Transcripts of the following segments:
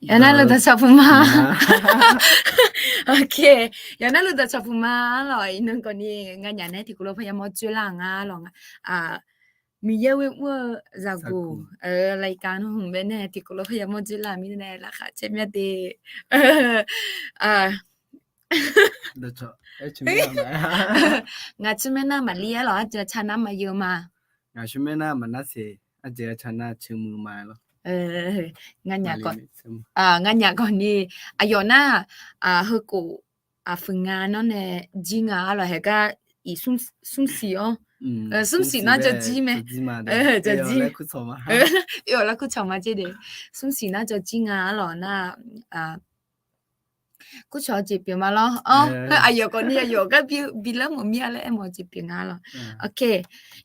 연날로 다 잡으마. 나 오케이. 연날로 다 잡으마. 로 있는 거니. nga nhà này thì cũng phải một chuyện là nga lo nga. Mi yêu yêu zagu. 자구. Lại cái nó không bên này thì cũng phải một chuyện là mi này là khá chết mẹ đi. 너저 준비하면 Nga chumena mà lia lo cho chana mà yêu mà. 나슈메나 만나세 아제 차나 츠무 마로 Nga nhà còn 말리미 츠무 nga nhà còn đi ayo na hơi cổ phương nga nó nè ji nga là hệ cái ý sum sum xì ó sum xì nó cho ji mẹ cho ji 쿠소마 yêu là cứ chồng mà chứ để sum xì nó cho ji nga là na cứ cho chị biểu mà lo ayo còn đi ayo cái bị lắm một mía là em mà chị biểu nga lo ok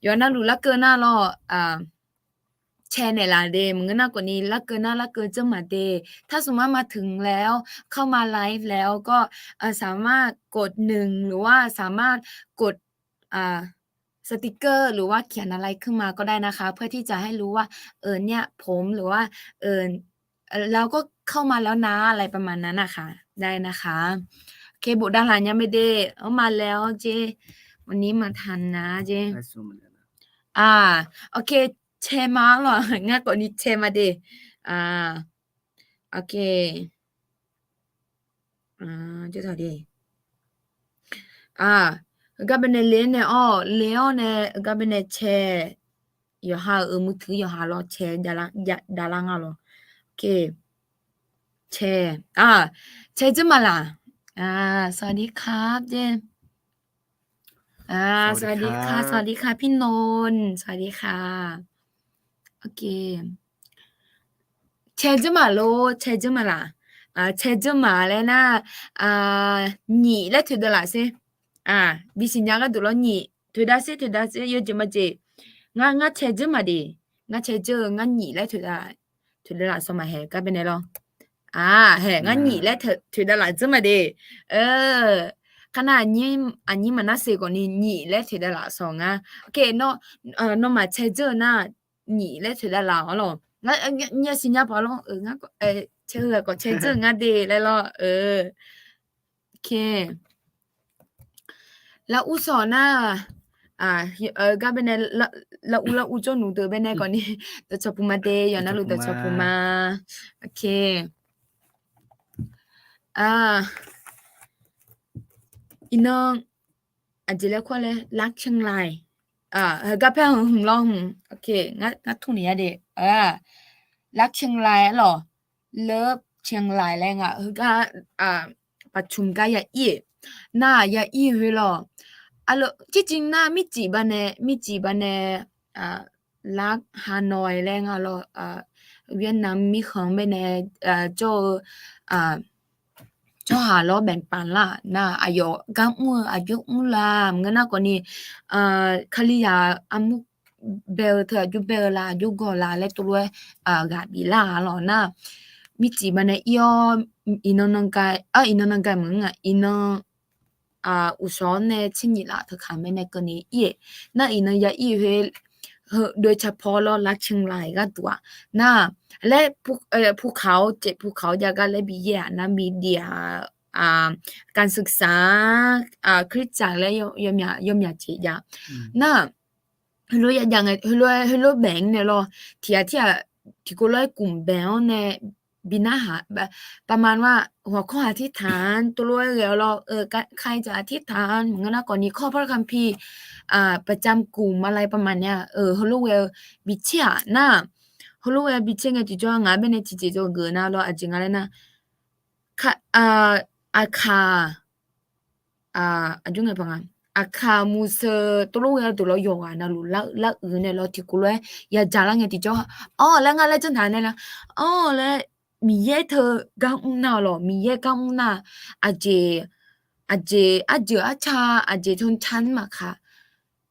yo na lu la cơ na loแชร์ในไลน์เดย์มึงก็น่ากว่านี้ละเกินน่าละเกินจะมาเดย์ถ้าสมมติมาถึงแล้วเข้ามาไลฟ์แล้วก็สามารถกด1หรือว่าสามารถกดสติกเกอร์หรือว่าเขียนอะไรขึ้นมาก็ได้นะคะเพื่อที่จะให้รู้ว่าเนี่ยผมหรือว่าเราก็เข้ามาแล้วนะอะไรประมาณนั้นนะคะได้นะคะโอเคบุดาหลานยังไม่ได้เอามาแล้วเจวันนี้มาทันนะเจโอเคแชร์มาเหรองั้นกดนี้แชร์มาดิโอเคจะถอดดิก็เป็นเล่นเนี่ยเลี้ยวเนี่ยก็เป็นแชร์อย่าหามือถืออย่าหารอแชร์ดาราอ่ะหรอโอเคแชร์แชร์จะมาล่ะสวัสดีครับเจสวัสดีค่ะสวัสดีค่ะพี่นนท์สวัสดีค่ะโอเคแชร์จะมาโลแชร์จะมาล่ะแชร์จะมาแล้วนะหนีแล้วถือดละสิบิสิญญาก็ดูแล้วหนีถือได้สิเยอะจะมาเจงาแชร์จะมาดิงาแชร์จะงาหนีแล้วถือได้ละสมัยแห่ก็เป็นไงลองแห่งาหนีแล้วถือได้ละจะมาดิขนาดนี้อันนี้มันน่าเสียกว่านี้หนีแล้วถือได้ละสองโอเคเนาะมาแชร์จะน่ะหนีแล้วถือได้ละหรองั้นเนี่ยสิญญาพอลงงั้นก็เชื่อก็แชร์จะงาดีแล้วล่ะโอเคแล้วอุสอน่ะก็เป็นละอุจนูเตอเป็นก่อนนี่ตะชปุมาเดยนะลูกตะชปุมาโอเคอีน้องอาจจะเรียกว่าอะไรรักเชียงรายก็เพื่อนหึงลองโอเคงั้นทุกนี้เด็รักเชียงรายหรอเลิฟเชียงรายแล้วก็ประชุมกันอย่าอีน่าอย่าอีเหรอจริงๆน่ามีจีบันเนี่ยรักฮานอยแล้วเวียดนามมีของไปเนี่ย就下攞病辦啦，那阿有咁阿有啦，唔那個你卡里呀阿木貝特就貝啦，就個啦，咧都咧咖比啦咯，那咪只班咧要伊能該มึง伊能有所呢親熱啦，佢看咩呢個你耶，那伊能也伊會โดยเฉพาะเรารักเชียงรายก็ตัวน่ะและภูเขา7ภูเขาอยากและบีเย่นะมีเดียการศึกษาคริสตจักรและยมยาจิยาน่ะรู้ยังไงรู้แบ่งเนี่ยเราที่ก็เลยกลุ่มแบ่งเนี่ยบินาหาประมาณว่าหัวข้ออธิษฐานตัวแล้วเราใครจะอธิษฐานเหมือนกันนะก่อนนี้ข้อพระคัมภีร์ประจำกลุ่มอะไรประมาณเนี้ยฮอลโลเวลบิเชียนะฮอลโลเวลบิเชียไงที่จะงาเป็นในที่จะเกินนะเราอาจจะงาเลยนะค่ะอาคาอาจุงไงปังอาคามูเซตัวเราตัวเราอยู่นะรู้ละเนี่ยเราที่กูเลยอย่าจารังไงที่จะแล้วงาเลยจังฐานเนี่ยนะแล้วมีเย่เธอกังน่าหรอมีเย่กังน่าอาเจอาชาอาเจทนชั้นมาค่ะ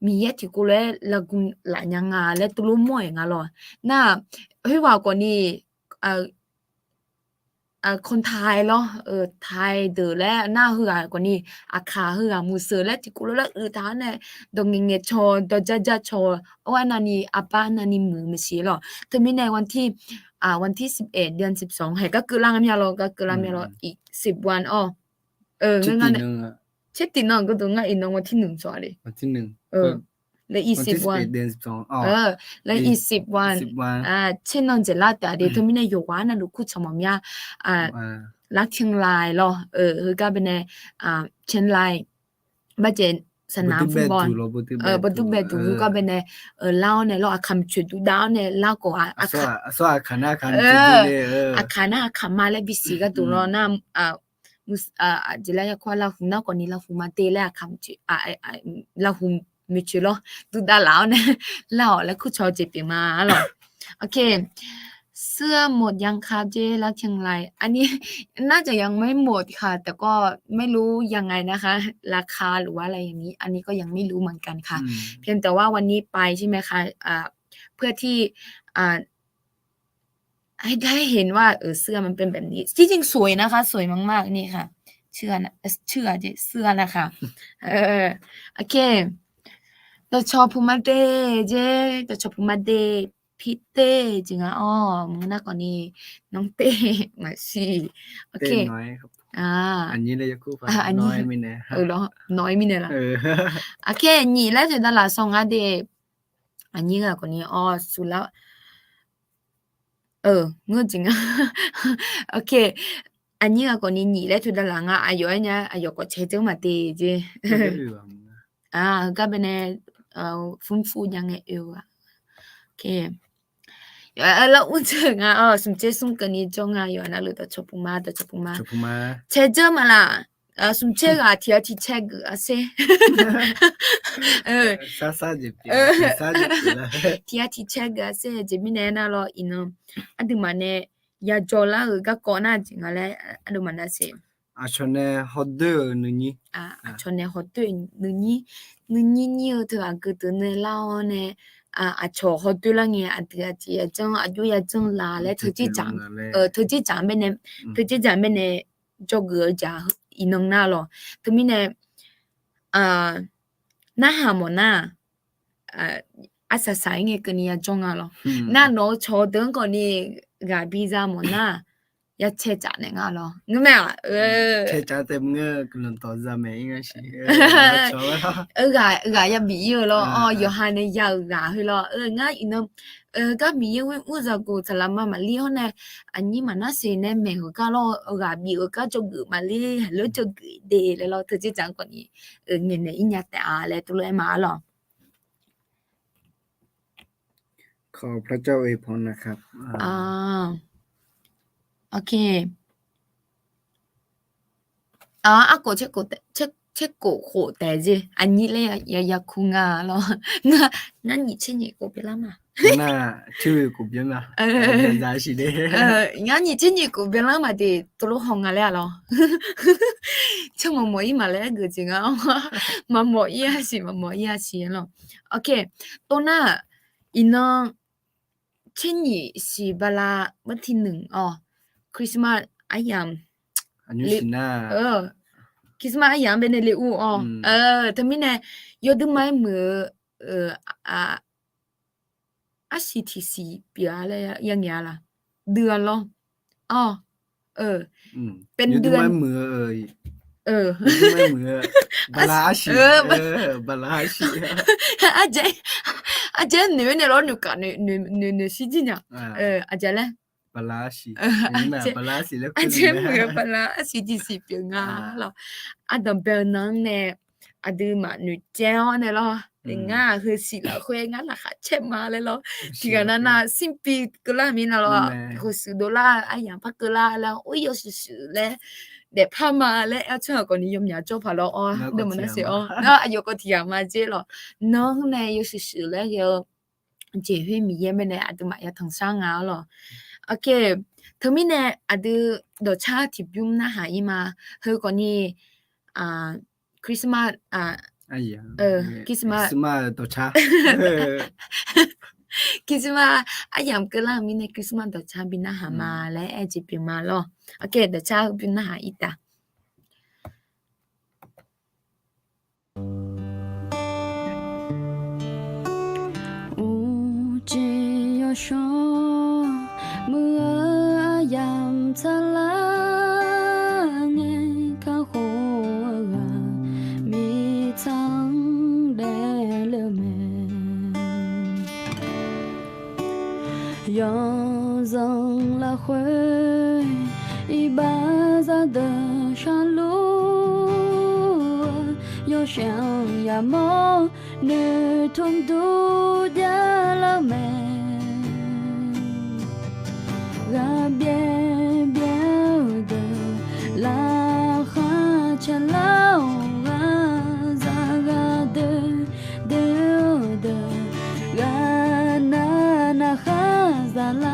มีเย่ที่กูเลยละกุนหลานยังและตัวรู้มั่วอย่างหรอน่าเฮ้ยว่าก่อนนี่คนไทยเหรอไทยเด้อแล้วหน้าหือกว่านี้อาคาหือมูเซแล้วที่กูแล้วทานเนี่ยดงเงชอดจะชอว่านันนี่อาป้านันนี่มือไม่ใช่หรอแต่ไม่ในวันที่ วันที่11เดือน12ให้ก็คือล่างยาโลก็คือล่างยาโลอีก10วันอ้องั้นเช็ดตินองก็ตัวง่ายอีน้องวันที่1สวัสดีวันที่1แล้วอีก10วันเดือน12แล้วอีก10วันเช่นนอนจะลาแต่เดี๋ยวเธอไม่ได้อยู่ว่านะลูกคุชมอมยารักเชียงรายเหรอคือก็เป็นเชียงรายบ้านเจนสนามฟุตบอลบตุเบตูก็เป็นเล่าเนี่ยเราคำชุดดูดาวเนี่ยเล่าก็สว่าคณะคันจุดเลยคณะคำมาแล้วบิสีก็ตัวเรานะจะแล้วก็เราหุ่นน่าก่อนนี้เราหุ่นมาเตะแล้วคำชุดเราหุ่นไม่ชุดหรอดูดาวแล้วเนี่ยเล่าแล้วคุชอเจ็บมาหรอโอเคเสื้อหมดยังคะเจ๊รักเชียงรายอันนี้น่าจะยังไม่หมดค่ะแต่ก็ไม่รู้ยังไงนะคะราคาหรือว่าอะไรอย่างนี้อันนี้ก็ยังไม่รู้เหมือนกันค่ะเพียงแต่ว่าวันนี้ไปใช่ไหมคะเพื่อที่ให้ได้เห็นว่าเสื้อมันเป็นแบบนี้ที่จริงสวยนะคะสวยมากๆนี่ค่ะเชื่อเสื้อนะคะโอเคแต่ชอบพูมาเดเจ๊แต่ชอบพูมาเดพี่เต้จริงอ่ะมึงน่าก่อนนี้น้องเต้มาสิโอเคเต้น้อยครับอันนี้เลยจะคู่ไปน้อยมิเนี่ยเหรอน้อยมิเนี่ยล่ะโอเคนี่แล้วจะได้ละส่งอ่ะเดอันนี้ก็ก่อนนี้สุดแล้วเงื่อนจริงอ่ะโอเคอันนี้ก็ก่อนนี้นี่แล้วจะได้ละอ่ะอายุเนี่ยอายุก็เชื่อจังมาเดเจ๊ก็เป็น丰富ยังไงอ่ะโอเคแล้วอุ้งเชิงสมเจส่งกันนี้จงอยู่นะหรือตัวชปุมาเชเจอมาละสมเจที่ที่เช็คเซ่ซาจิบที่เช็คเซ่จะมีแน่นอนอินอันนี้มันเนี่ยยาจอลาก็ก่อนหน้าจริงอะไรอันนี้มันน่ะเซ่ชนเนี่ยฮอตเดอร์นี่ชนเนี่ยฮอตเดอร์นี่เธอก็ตัวเนี่ยเล่าเนี่ยชอฮอตเดอร์ละเนี่ยที่จังอายุจังลาและเธอจีจังเป็นเนี่ยจอกจ้าอีน้องน่าหรอเธอมีเนี่ยน่าหาหมอน่าอาศัยสายเงี้ยกันเนี่ยจงอ่ะหรอน่าโน้ชอเดินก่อนนี่กับบีซ่าหมอน่าอย่าเช็ดจานเนี่ยหรองั้นไหมเช็ดจานเต็มเงี้ยกลุ่มต่อจะไม่งั้นสิชอบแล้วอย่าบีอยู่หรอยู่หันเนี่ยอย่าให้หรองั้นอีน้องก็มีอยู่อุจจาระสลามมาเลี้ยงเนี่ยอันนี้มันน่าเสียเนี่ยแม่ก็รอบีก็จะกูมาเลี้ยงแล้วจะกูเดย์แล้วเธอจะจังก่อนนี่เงี้ยเนี่ยอีเนี่ยแต่อะไรตัวเลยมาหรอขอพระเจ้าอวยพรนะครับโอเคอากูเช็คกูโหแต่จีอันนี้เลยอย่าคุงหรองั้น你趁你กูไปละมาน่าชื่อกูเปลี่ยนมาได้สิเด้งั้น你趁你กูไปละมาดิตัวห้องอะไรหรอช่างมอยมาแล้วกูจริงอ่ะมามอยสิหรอโอเคตัวน่ะอีน้อง趁你สิบลาวันที่1คริสต์มาสอายามอันนี้สินะคริสต์มาสอย่างเป็นเลยทำไมเนี่ยยอดไม่เหมือCTC เปียอะไรอย่างเงี้ยล่ะเดือนหรอเป็นเดือนไม่เหมืไม่เหมือบาลาชีบาลาชีอาเจเนี่ยรอหนูกันเนี่ยสิจริงอ่ะอาเจเลยบาลาชีนี่แม่บาลาชีแล้วอาเจเหมือนบาลา CTC เปียงหรอดำเบลนังเนี่ยดูมาหนูเจ้าเนี่ยหรอคือสิละคุยงั้นล่ะค่ะเช่มาเลยหรอที่กันนั้นสิบปีก็แล้วมีนะหรอคือ$10อย่างพักก็แล้วโอ้ย有时เลยเด็กพามาแล้วเอาเชื่อก่อนนิยมอย่าจบพอแล้วเดี๋ยวมันน่ะสิแล้วอายุก็ที่มาเจหรอน้องเนี่ย有时เลย有结婚มีเยี่ยมเนี่ยดูมาอย่าทั้งสองหรอโอเคเธอมีเนี่ยดูดอกชาที่ยุ่มนะหายมาเฮอก่อนนี้คริสต์มาสคริสต์มาสตัวชาคริสต์มาสอายามก็ล่ะมีในคริสต์มาสตัวชาบินหามาและจิบมาลอโอเคตัวชาบินหาอีตา无知有说เมื่อ有人来回一把扎的山路，有想要梦女童独掉了没？个别别的拉哈前老啊，咋个的的个那哈咋啦？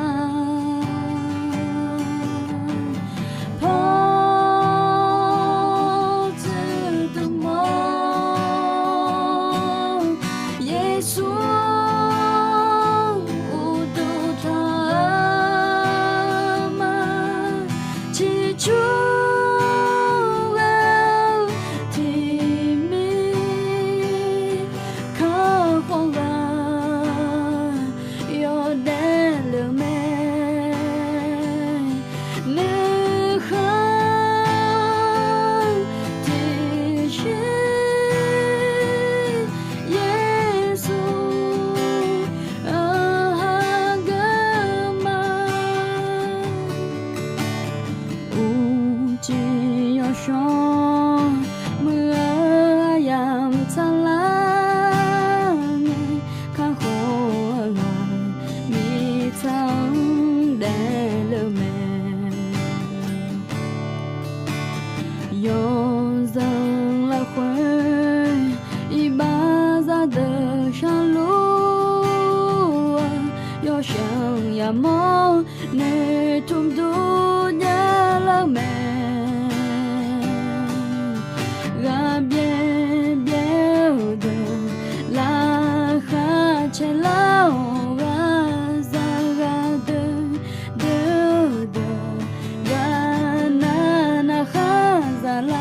跑子的梦，耶稣。梦女童独家了没？个别别的拉哈前老啊，咋个的个那哈咋啦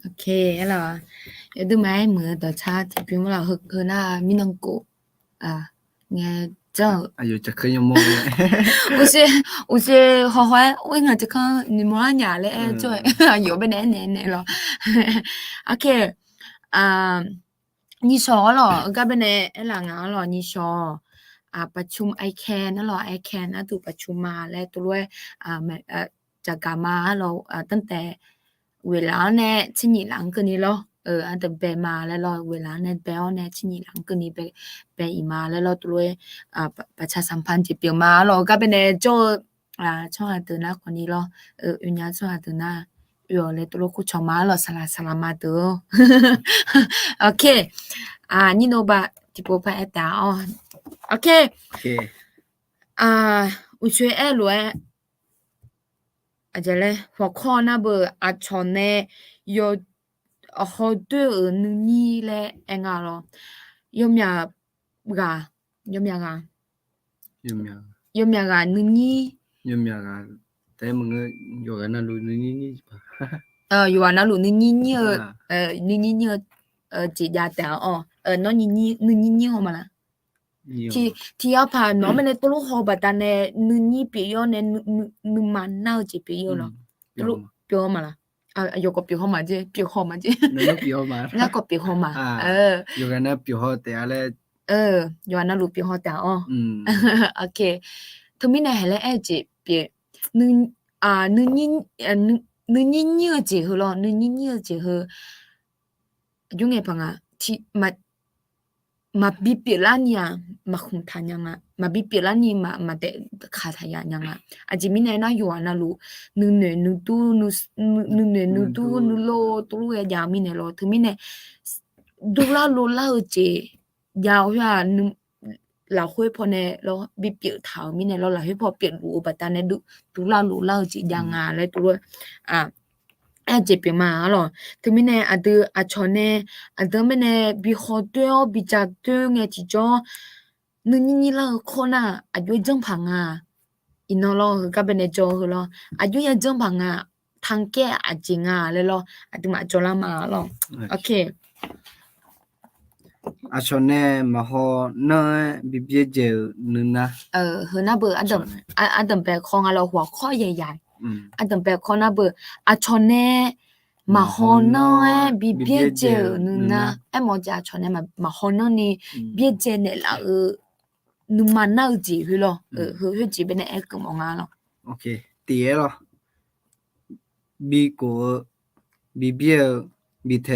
？OK，အဲ့တော့有的买么的差这边我老喝那米能果啊，你这哎呦，这可以梦嘞！我是好坏，我看这看你妈伢嘞，就有不难了。OK，你说了，ก็เป็นไอ้หลังอ่ะหรอนี่ชอประชุม I can นั่นหรอ I can นะถูกประชุมมาแล้วตัวด้วยจากกามาหรอตั้งแต่เวลาเนี่ยชิ้นหลังกันนี่หรออันแต่ไปมาแล้วหรอเวลาเนี่ยไปเอาเนี่ยชิ้นหลังกันนี่ไปอีมาแล้วหรอตัวด้วยประชาสัมพันธ์จะเปลี่ยนมาหรอก็เป็นโจช่องตัวนะคนนี้หรออุญญาช่องตัวนะ有嘞，多罗库乔马了，萨拉马德。OK，你那把就不拍打哦。โอเค โอเค อุช่วยรวยอาจจะเลยหัวข้อนะเบอร์อาชอนเนยฮอด้วยนึนี่แหละเองอ่ะหรอยมยาบกายมยากา ยมยาย มยากานึนี่ ยมยาแต่มึงอยู่กันนะรู้นี่ป่ะ อยู่อ่ะนะลูนึนี่เนี่ยอ่า นึนี่เนี่ยจีจาแต่อ๋อน้องนี่นึนี่เนี่ยหอมาละ นี่ ที่เอาผ่านเนาะมันเลยตัวลูกหอบัดแต่นึนี่เปียเนี่ยนึมันน่าจีเปียหรอตัวลูกเปียมาละอยู่ก็เปียมาจีเปียมาจี นั่นเปียวมา งั้นก็เปียมาอยู่กันนะเปียวแต่อะไร อยู่อันนั้นลูกเปียแต่อ๋อ โอเคทำไมเนี่ยให้เอจีเปียนึนึนี่นึนี่เนี่ยจีเหรอนึนี่เนี่ยจีเหรอยังไงพังอ่ะที่มาบิเปลานี่อ่ะมาคงทานยังอ่ะมาบิเปลานี่มาแต่ขาทายยังอ่ะอาจจะมีเนี่ยนะอยู่อันนั้นลูนึเนนึตูนึตูนึโลตูเอยามีเนี่ยโลถึงมีเนี่ยดูลาโลลาเจยาวอ่ะนึเราคุยพอเนี่ยเราบิเปลถาวมีเนี่ยเราเราให้พอเปลี่ยนรูปัตตาเนี่ยดูลาโลลาเจยังอ่ะแล้วตัวเจ็บมาหรอถึงไม่แน่อาชอนแน่ไม่แน่บีขอตัวบีจัดตัวไงที่จอนึนี่ละคนอ่ะอายุจังพังอ่ะอินนอลก็เป็นในจอเหรออายุยังจังพังอ่ะทางแก่อาจริงอ่ะเลยหรอมาจอละมาหรอโอเค อาชอนเน่มาฮอน่าบิเบเจนึนะเฮน่าเบอร์อันดับแบบของเราหัวข้อใหญ่ๆอันดับแบบของน่าเบอร์อาชอนเน่มาฮอนอบิเบเจนึนะมอจาชอนเน่มาฮอนอนี่เบเจเนี่ยละนึมันน่าจีเหรอเฮจีเป็นเอกมองอ่ะหรอโอเคตีเหรอบีโกบีเบียบีเท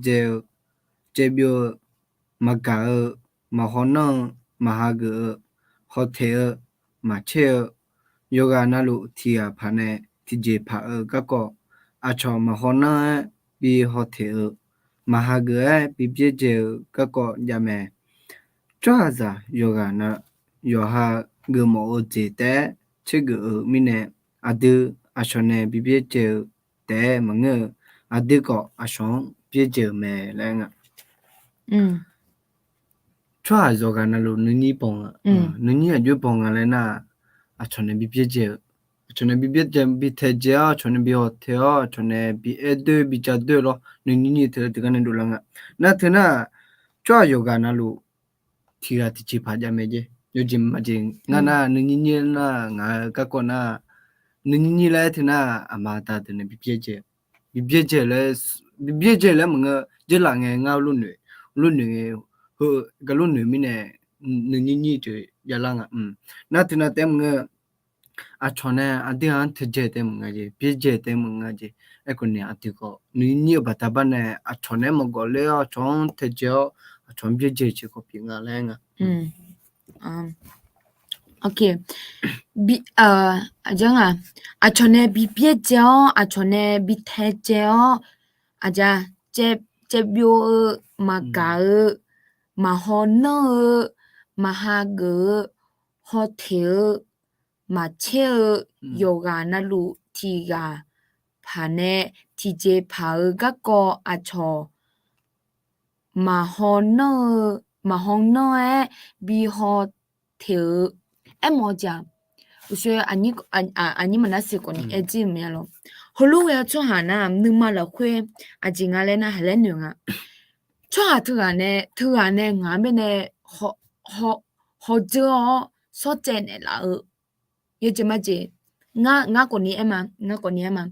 เจเจเบียมากามาฮอนอมาฮากฮอเทลมาเชลโยกานาลุทีอาพาเนทีเจพาก็ก็อาชอมาฮอนอบีฮอเทลมาฮากบีเบียเจก็ก็ยาเมจ้าซาโยกานาโยฮากโมโอเจเตชิกมิเนอาดูอาชอเนบีเบียเจแต่มังอาดูก็อาชอนเบียเจเมแรงช่วยโจกันนะลูนึนี่ปองนึนี่อายุปองอะไรนะอาชนบีเบเจชนบีเบเจบีเทเจอชนบีฮอเทอชนบีเอเดบีจัดเดอนึนี่เธอตกันดูลังนะเธอนะช่วยโจกันนะลูที่รัติจิพาจามเมเจยูจิมมาจิงงานะนึนี่นะงากะกอนะนึนี่เลยเธอนะอามาตาเธอบีเบเจเลยมึงเจลังเงงาลุ่นဟိုကလုံးနေမင်းနဲ့နင်းညီတွေရလာငါနာတနာတဲမငါအချောနဲ့အတင်းအထကျတဲ့မငါကြီးပြည့်ကျတဲ့မငါကြီးအခုနေအတီကိုနင်းညီဘတာဘနဲ့အချောနဲ့မကောလေအချောင်းထကျအချောင်းပြည့်ကျချကိုပြင်ငါလဲငါโอเคบีอาจังอ่ะอาชอนเนบีเปียเจออาชอนเนบีเทเจออาจาเจบิโอมากามาฮอนอมาฮาเกฮอเทลมาเชโยกานาลูทีกาพาเนทีเจพากะกออาชอมาฮอนอบีฮอเทลมอจา我说你们那时候呢，记没了。后来我要做下呢，你妈了会今个嘞那还来弄啊。做下突然呢，俺们呢好做所在呢啦，有怎么子？我过年嘛，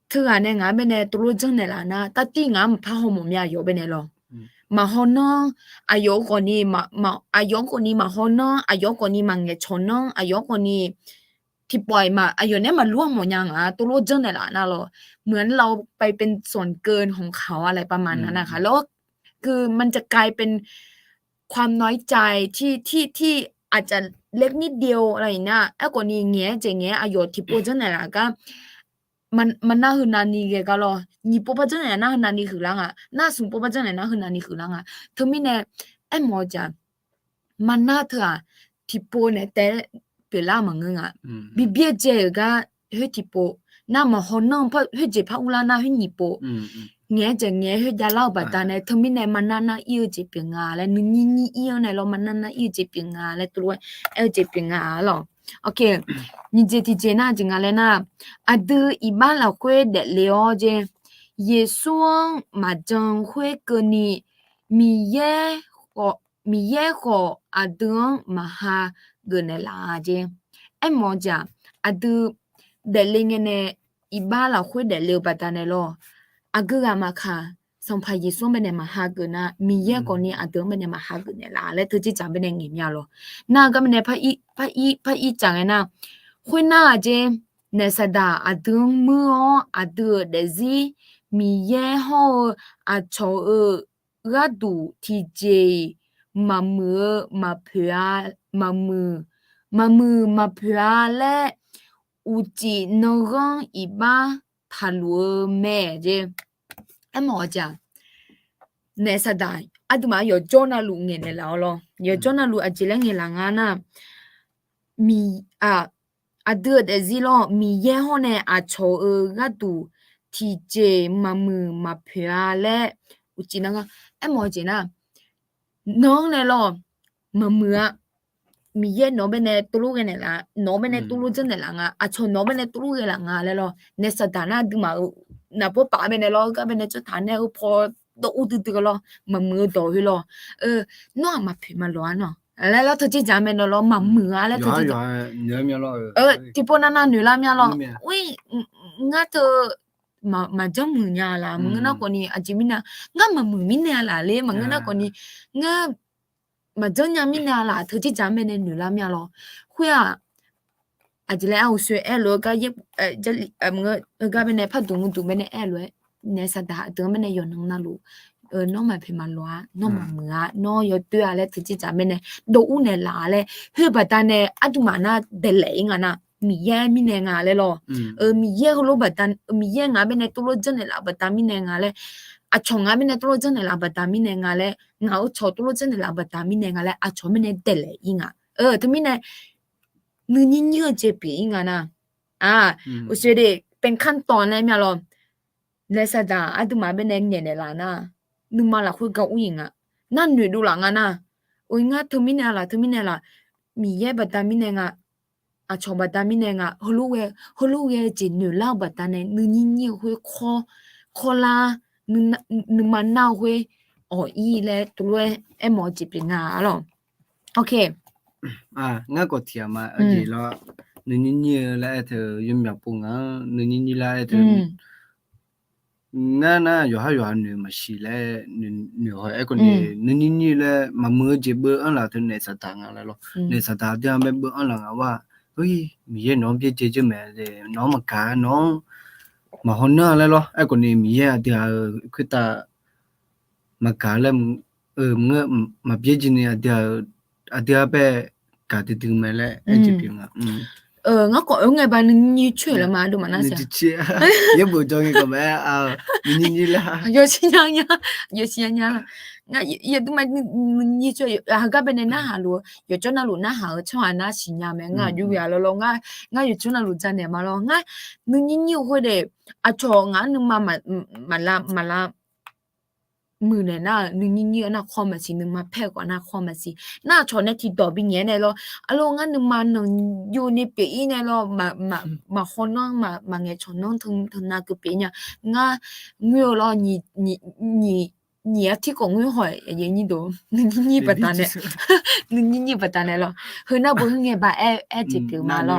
突然呢，俺们呢多了整呢啦那，但第俺们怕好么呀，有边呢咯。มาฮอนอายกคนนี้มาอายกคนนี้มาฮอนอายกคนนี้มาเงชนอายกคนนี้ที่ปล่อยมาอายุเนี่ยมันร่วงหมดยังตัวรู้จังไหนล่ะนะเราเหมือนเราไปเป็นส่วนเกินของเขาอะไรประมาณนั้นนะคะแล้วคือมันจะกลายเป็นความน้อยใจที่อาจจะเล็กนิดเดียวอะไรเนี่ยไอ้คนนี้เงี้ยเจเงี้ยอายุที่ปวดจังไหนล่ะก็มันน่าหืนนานีเกก็รอนี่ปะจังไหนน่าหืนนานีคือลังน่าสูงปะจังไหนน่าหืนนานีคือลังเธอมีเนี่ยไอ้หมอจ้ะ มันน่าเถอะที่โปเนี่ยแต่เปล่ามังงะ อืม บิเบียเจก็เฮที่โปน่ามาฮอนนงเพราะเฮเจพะอุลานาเฮนี่โป อืมอืม เงี้ยจะเงี้ยเฮยาเล่าบัดตาเนี่ยทมิเนี่ยมันน่าอีเจเปียงาและนี่อีเนี่ยเรามันน่าอีเจเปียงาและตัวเอเจเปียงาหรอโอเคนี่เจที่เจน่าจึงอะไรนะอะดูอีบ้านเราคุยเด็ดเลยอ๋อเจเยซูมาจังคุยกันนี่มีเย่มีเย่ขออะดูมาหาเกินละเจไอ้หมอจ้ะอะดูเด็ดเลยเนี่ยอีบ้านเราคุยเด็ดเลยบัดตาเนี่ยหรออากูกามาค่ะสมภารยิสุเมเนมาหากุนะมีเยกอนี่อาตัวเมเนมาหากุเนี่ยละและทุจิจำเป็นเงี้ยเนี่ยหรอน่าก็เมเนพะอีจังไงนะคุยน่าเจเนสดาอาตัวมืออาตัวเดซีมีเยฮออาชอรัดูทีเจมามือมาเผือมาเผือและอุจินรังอีบ้าทะลุแม่เจไอ้หมอจ้ะเนสดาอะดูมา有จอนาลุเงินเนี่ยแล้ว咯有จอนาลุอะจิเลงเงินละงานะมีอะเดือดซิลอมีเยฮอเนี่ยอะชอรัดูทีเจมามือมาเผือและอุจินงไอ้หมอจีนะน้องเนี่ย咯มามือมีเย่น้องเป็นเนี่ยตุลุกันเนี่ยละน้องเป็นเนี่ยตุลุจังเนี่ยละงาอะชอน้องเป็นเนี่ยตุลุกันละงาเลย咯เนสดานะดูมานะพอป่าเป็นเนี่ย咯ก็เป็นเนี่ยจะทานเนี่ยพอตัวอุดตึก咯มามือต่อให้咯น้องมาเผือมาล้วนเนาะแล้วเธอจะจำเป็น咯มามือแล้วเธอจะ เนื้อเมียเราที่ปนนาหนูลามีอะไรอุ้ยงั้นเธอมาจังมือเนี่ยล่ะมึงน่ะคนนี้อาจจะมีนะงั้นมามือมีเนี่ยล่ะเลยมึงน่ะคนนี้งั้นมาจังยังมีเนี่ยล่ะเธอที่จำเป็นหนูลามีอะไรคุยอาจจะแล้วช่วยลูกก็ยังจะมึงก็เป็นเนี่ยพัดดูมึงดูเป็นเนี่ยลูกเนี่ยสัตว์ตัวเป็นเนี่ยยนต์นั่นลูกน้องมาเพิ่มมาล้วนน้องมามือน้องยอดตัวอะไรที่จะจำเป็นเนี่ยดูอุ่นเนี่ยล่ะเลยเฮ้ยบัดนั้นเนี่ยอะดูมาน่ะเดลย์งั้นน่ะมีแย่มีเนี่ยงาเลย咯มีแย่เขารู้บัดนั้นมีแย่งาเป็นเนี่ยตัวรู้จังเนี่ยล่ะบัดนั้นมีเนี่ยงาเลยอะชงงาเป็นเนี่ยตัวรู้จังเนี่ยล่ะบัดนั้นมีเนี่ยงาเลยงาชอตัวรู้จังเนี่ยล่ะบัดนั้นมีเนี่ยงาเลยอะชอเป็นเนี่ยเดลย์งั้นทำไมเนี่ยนึกยิ่งเจ็บปีงั้นน่ะอุศเดเป็นขั้นตอนเลยมั้ยล่ะเลสดาอะดูมาเป็นเนี่ยล่ะนะนึกมาละคุยกับอุ้งอ่ะนั่นหนูดูหลังอ่ะนะอุ้ยงั้นทำไมเนี่ยล่ะมีแย่บัดนั้นมีเนี่ยงาอะชอบัดนั้นมีเนี่ยงาฮลูเวจิหนูเล่าบัดนั้นเนี่ยนึกยิ่งคุยคอลานึกมันน่าคุยอีเลยตัวไอ้หมอจิเป็นงาหรอโอเคငါ့ကိုတီယာမှာအဒီတော့နင်းညင်းလဲတဲ့ရမြပုံငါနင်းညင်းလဲတဲ့နာရွာနေမရှိလဲနေဟဲ့ကိုနင်းညင်းလဲမမွေးကြဘအလာတဲ့နေစတာငါလဲလို့နေစတာတဲ့မဲ့ဘအလာငါว่าเฮ้ยมีเยน้องပြကြแม่น้องมากาน้องမဟောနာလဲလို့အဲ့ကိုနေมีเยတဲ့ခွတမကလဲငါမပြကြနေတဲ့အတဲ့ပဲกาติตึงแม่แหละไอ้จิเปียงอ่ะငါကောငယ်ပါနင်းချွေလမတို့မနာဆရာချေရဘကြောင်းကမဲနင်းညလာ有新娘了ငါရတူမနင်းချွေဟာကဘနေနာဟာလို့ရချနာလို့နာဟာချွာနာ新娘မဲငါယူရလောလောငါရချနာလို့ဇန်နေမလောငါနင်းညိုခွတဲ့အချောငါနမလာมือเนี่ยน่ะนึงยิ่งๆน่ะคอมมาสินึงมาแพ้กว่าน่ะคอมมาสิน่าชอเนี่ยที่ต่อบิเงี้ยเนี่ย咯อะโลงั้นนึงมานึงอยู่ในปีเนี่ย咯มาฮอนงมาเงชอนงถึงน่ะคือปีเนี่ยงาเงือ咯你ที่กงเงือหอยอย่างนี้ดูนึงยิ่งๆปะตาเนี่ยนึงยิ่งๆปะตาเนี่ย咯เฮน่ะบ่ฮึเงบาจิปิมา咯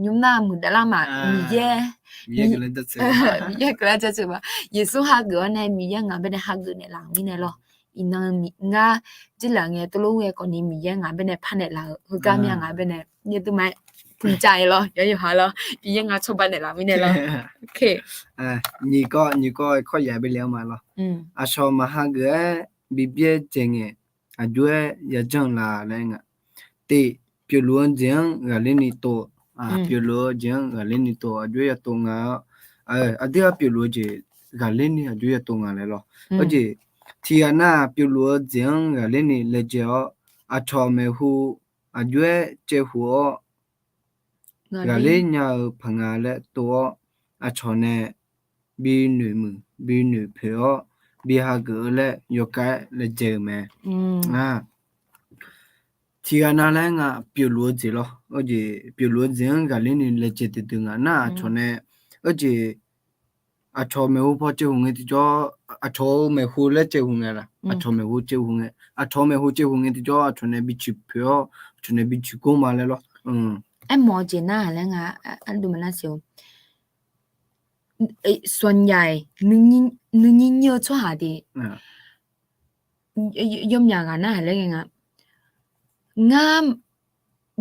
ညနာမူဒလာမမီရဲ့ကလည်းတက်စမီရဲ့ကလည်းတက်စပါယေဆုဟာကောနဲ့မီရဲ့ငါဘယ်နဲ့ဟာကောနဲ့လာမီနဲ့လောအင်းငါကြည်လာငယ်တလုံးရဲ့ကောနေမီရဲ့ငါဘယ်နဲ့ဖတ်နဲ့လာဟိုကမြငါဘယ်နဲ့ညတူမpunကြလောရဟာလောဒီရဲ့ငါချုပ်ပတ်နဲ့လာမီနဲ့လောโอเคညီก็ค่อยใหญ่ไปแล้วมาလောอาชอมาหาเกบิเปียเจงအကျွဲရကြံလာလဲငါတေပြလွန်ကျင်ငါလင်းနီတော့ပြလို့ခြင်းကလည်းနေတော့အကျွေးရတော့ငါအတေးပြလို့ခြင်းကလည်းနေအကျွေးရတော့ငါလဲလို့ဟုတ်ကြီးတီယာနာပြလို့ခြင်းကလည်းနေလက်ကြောအ a cho me hu a yue che hu ga le nya phanga le to a cho ne bi nu phe bi ha ge le yo ka le je me ทีกันนั่นแหละง่ะพิวลัวจี咯โอเคพิวลัวจีงกันเลยนี่เลเจติดึงอ่ะน่าชนเนี่ยโอเคอาชอเมหูพอเจ้าหงเงที่จ่ออาชอเมหูเลเจ้าหงเงล่ะอาชอเมหูเจ้าหงเงอาชอเมหูเจ้าหงเงที่จ่ออาชอนเนี่ยบิชิเปียวชนเนี่ยบิชิกูมาเลย咯ไอ้หมอเจน่าแล้วง่ะอันดูมันน่าเสียวส่วนใหญ่นึงเยอะชั่วหาดียมอย่างกันน่ะแล้วไงงาม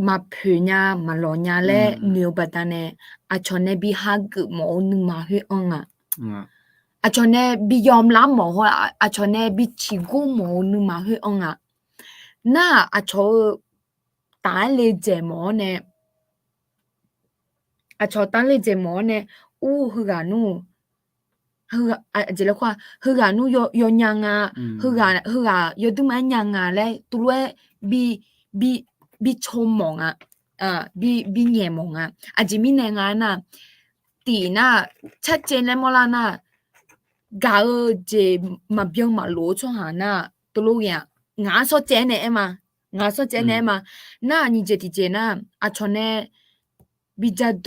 มาเผืญามาหลอญาและเนียวบัดตาเนี่ยอาชอนเนี่ยบิฮักหมอนึงมาเฮอองอ่ะอาชอนเนี่ยบิยอมรับหมอว่าอาชอนเนี่ยบิชิกูหมอนึงมาเฮอองอ่ะน่าอาชอตาเลเจหมอเนี่ยอาชอตาเลเจหมอเนี่ยอู้ฮึกานูฮึจะเรียกว่าฮึกานูยยังอ่ะฮึกายตุมันยังอ่ะและตัวบิชมมองอ่ะบิแง่มองอ่ะอาจจะมีในงานน่ะตีน่ะชัดเจนแล้วมล่ะน่ะกาเจมาเบียงมาโลช่วหาน่ะตัวอย่างงาซอเจเนมาน่ะนี่เจติเจน่ะอาชอนเนบิจาเด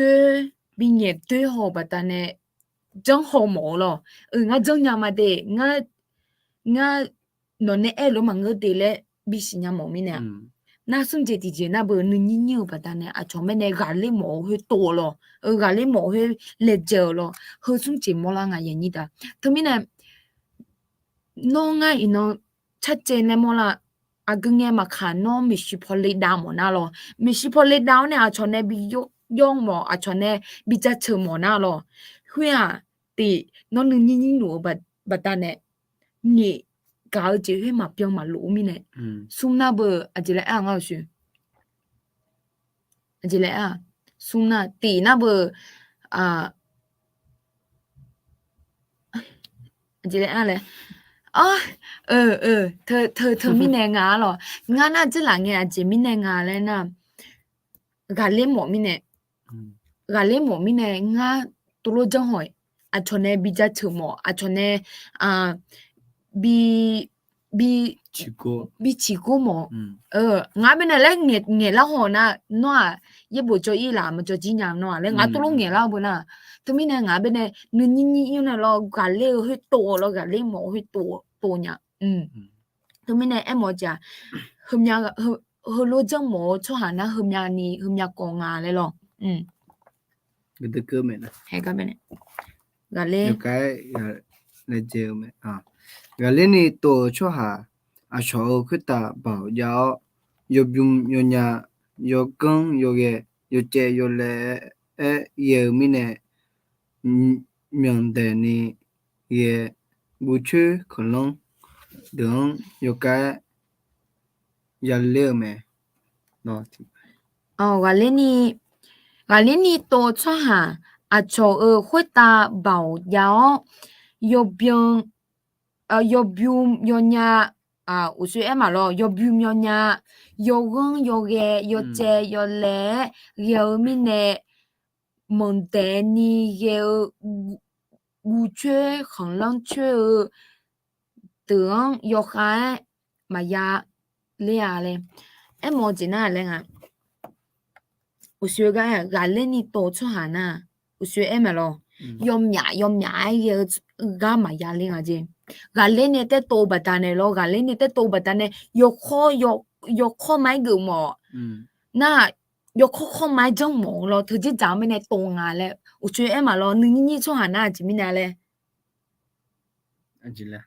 บิแง่เดหอบตาเนจังหอหมอหรองาจังยามาเดงานอนเนเอโลมังเกเดเลบิสิญาหมอมิเนี่ยน่าสนใจดีๆน่าเบอร์นึงยิ่งๆปะตาเนี่ยอาชอไม่ได้กาเลยหมอให้โตหรอกาเลยหมอให้เล็กเจอหรอเฮาสนใจมอลางอย่างนี้ดาทำไมเนี่ยน้องอ่ะอีน้องชัดเจนเลยมอลาอากงเงมาขาน้องไม่ชิพอเลยดาวหมอน่าหรอไม่ชิพอเลยดาวเนี่ยอาชอเนี่ยบิย่องหมออาชอเนี่ยบิจะเชื่อหมอน่าหรอเฮ้ยตีน้องนึงยิ่งๆหนูปะตาเนี่ยนี่กาเจให้มาเปียงมารู้มิเนี่ยซุ่มน่าเบออาจจะเลยอ่างเอาสิอาจจะเลยซุ่มน่าตีน่าเบออาจจะเลยเลยเธอมิแนงาหรองาน่าจะหลังเนี่ยอาจจะมิแนงาแล้วนะกาเล่หมอมิเนี่ยกาเล่หมอมิเนี่ยงาตัวโลจังหอยอาชอนเนี่ยบิจะเชื่อหมออาชอนเนี่ยบิชิโกหมองาเป็นอะไรเงี้ยแล้วหัวน่ะนัวยี่บุจอีหลามันจะจีนยังนัวแล้วงาตัวลงเงี้ยแล้วบุน่ะทำไมเนี่ยงาเป็นเนี่ยนึงยิ่งเนี่ยเรากาเล่ให้โตเรากาเล่หมอให้โตเนี่ยทำไมเนี่ยหมอจ้ะหึมยาหึโลจังหมอชั่วหานะหึมยานี่หึมยากองาเลยหรอก็ตะเกือแม่นะให้ก็เป็นเนี่ยกาเล่ยกายเลเจอแม่กาเล่นี่โตชั่วหาอาชอคือตาบ่าวยาวยบุมยญายกังยเกยเจยเลเยมิเนเมียงเดนี่เยบูชื่อขลงดึงยกายยาเลือแม่เนาะกาเล่นี่โตชั่วหาอาชอ会ตาบ่าวยาวยบุมยญา我说嘛咯，要不要呢？要讲要个要这要来要么呢？蒙得你要五缺可能缺等要看嘛呀嘞嘞，莫只那嘞啊！我说个个嘞你多出哈呐，我说嘛咯，要么要干嘛呀嘞啊姐？กาเล่นเนี่ยแต่โตบัดตาเนี่ยกาเล่นเนี่ยแต่โตบัดตาเนี่ยยกข้อไม้กูหมอน่ายกข้อไม้จังหมอเราเธอจะจำไม่ในตรงอ่ะแล้ว我觉得嘛咯นึงนี่ช่วงหาหน้าจิมินาเลยอันจิละ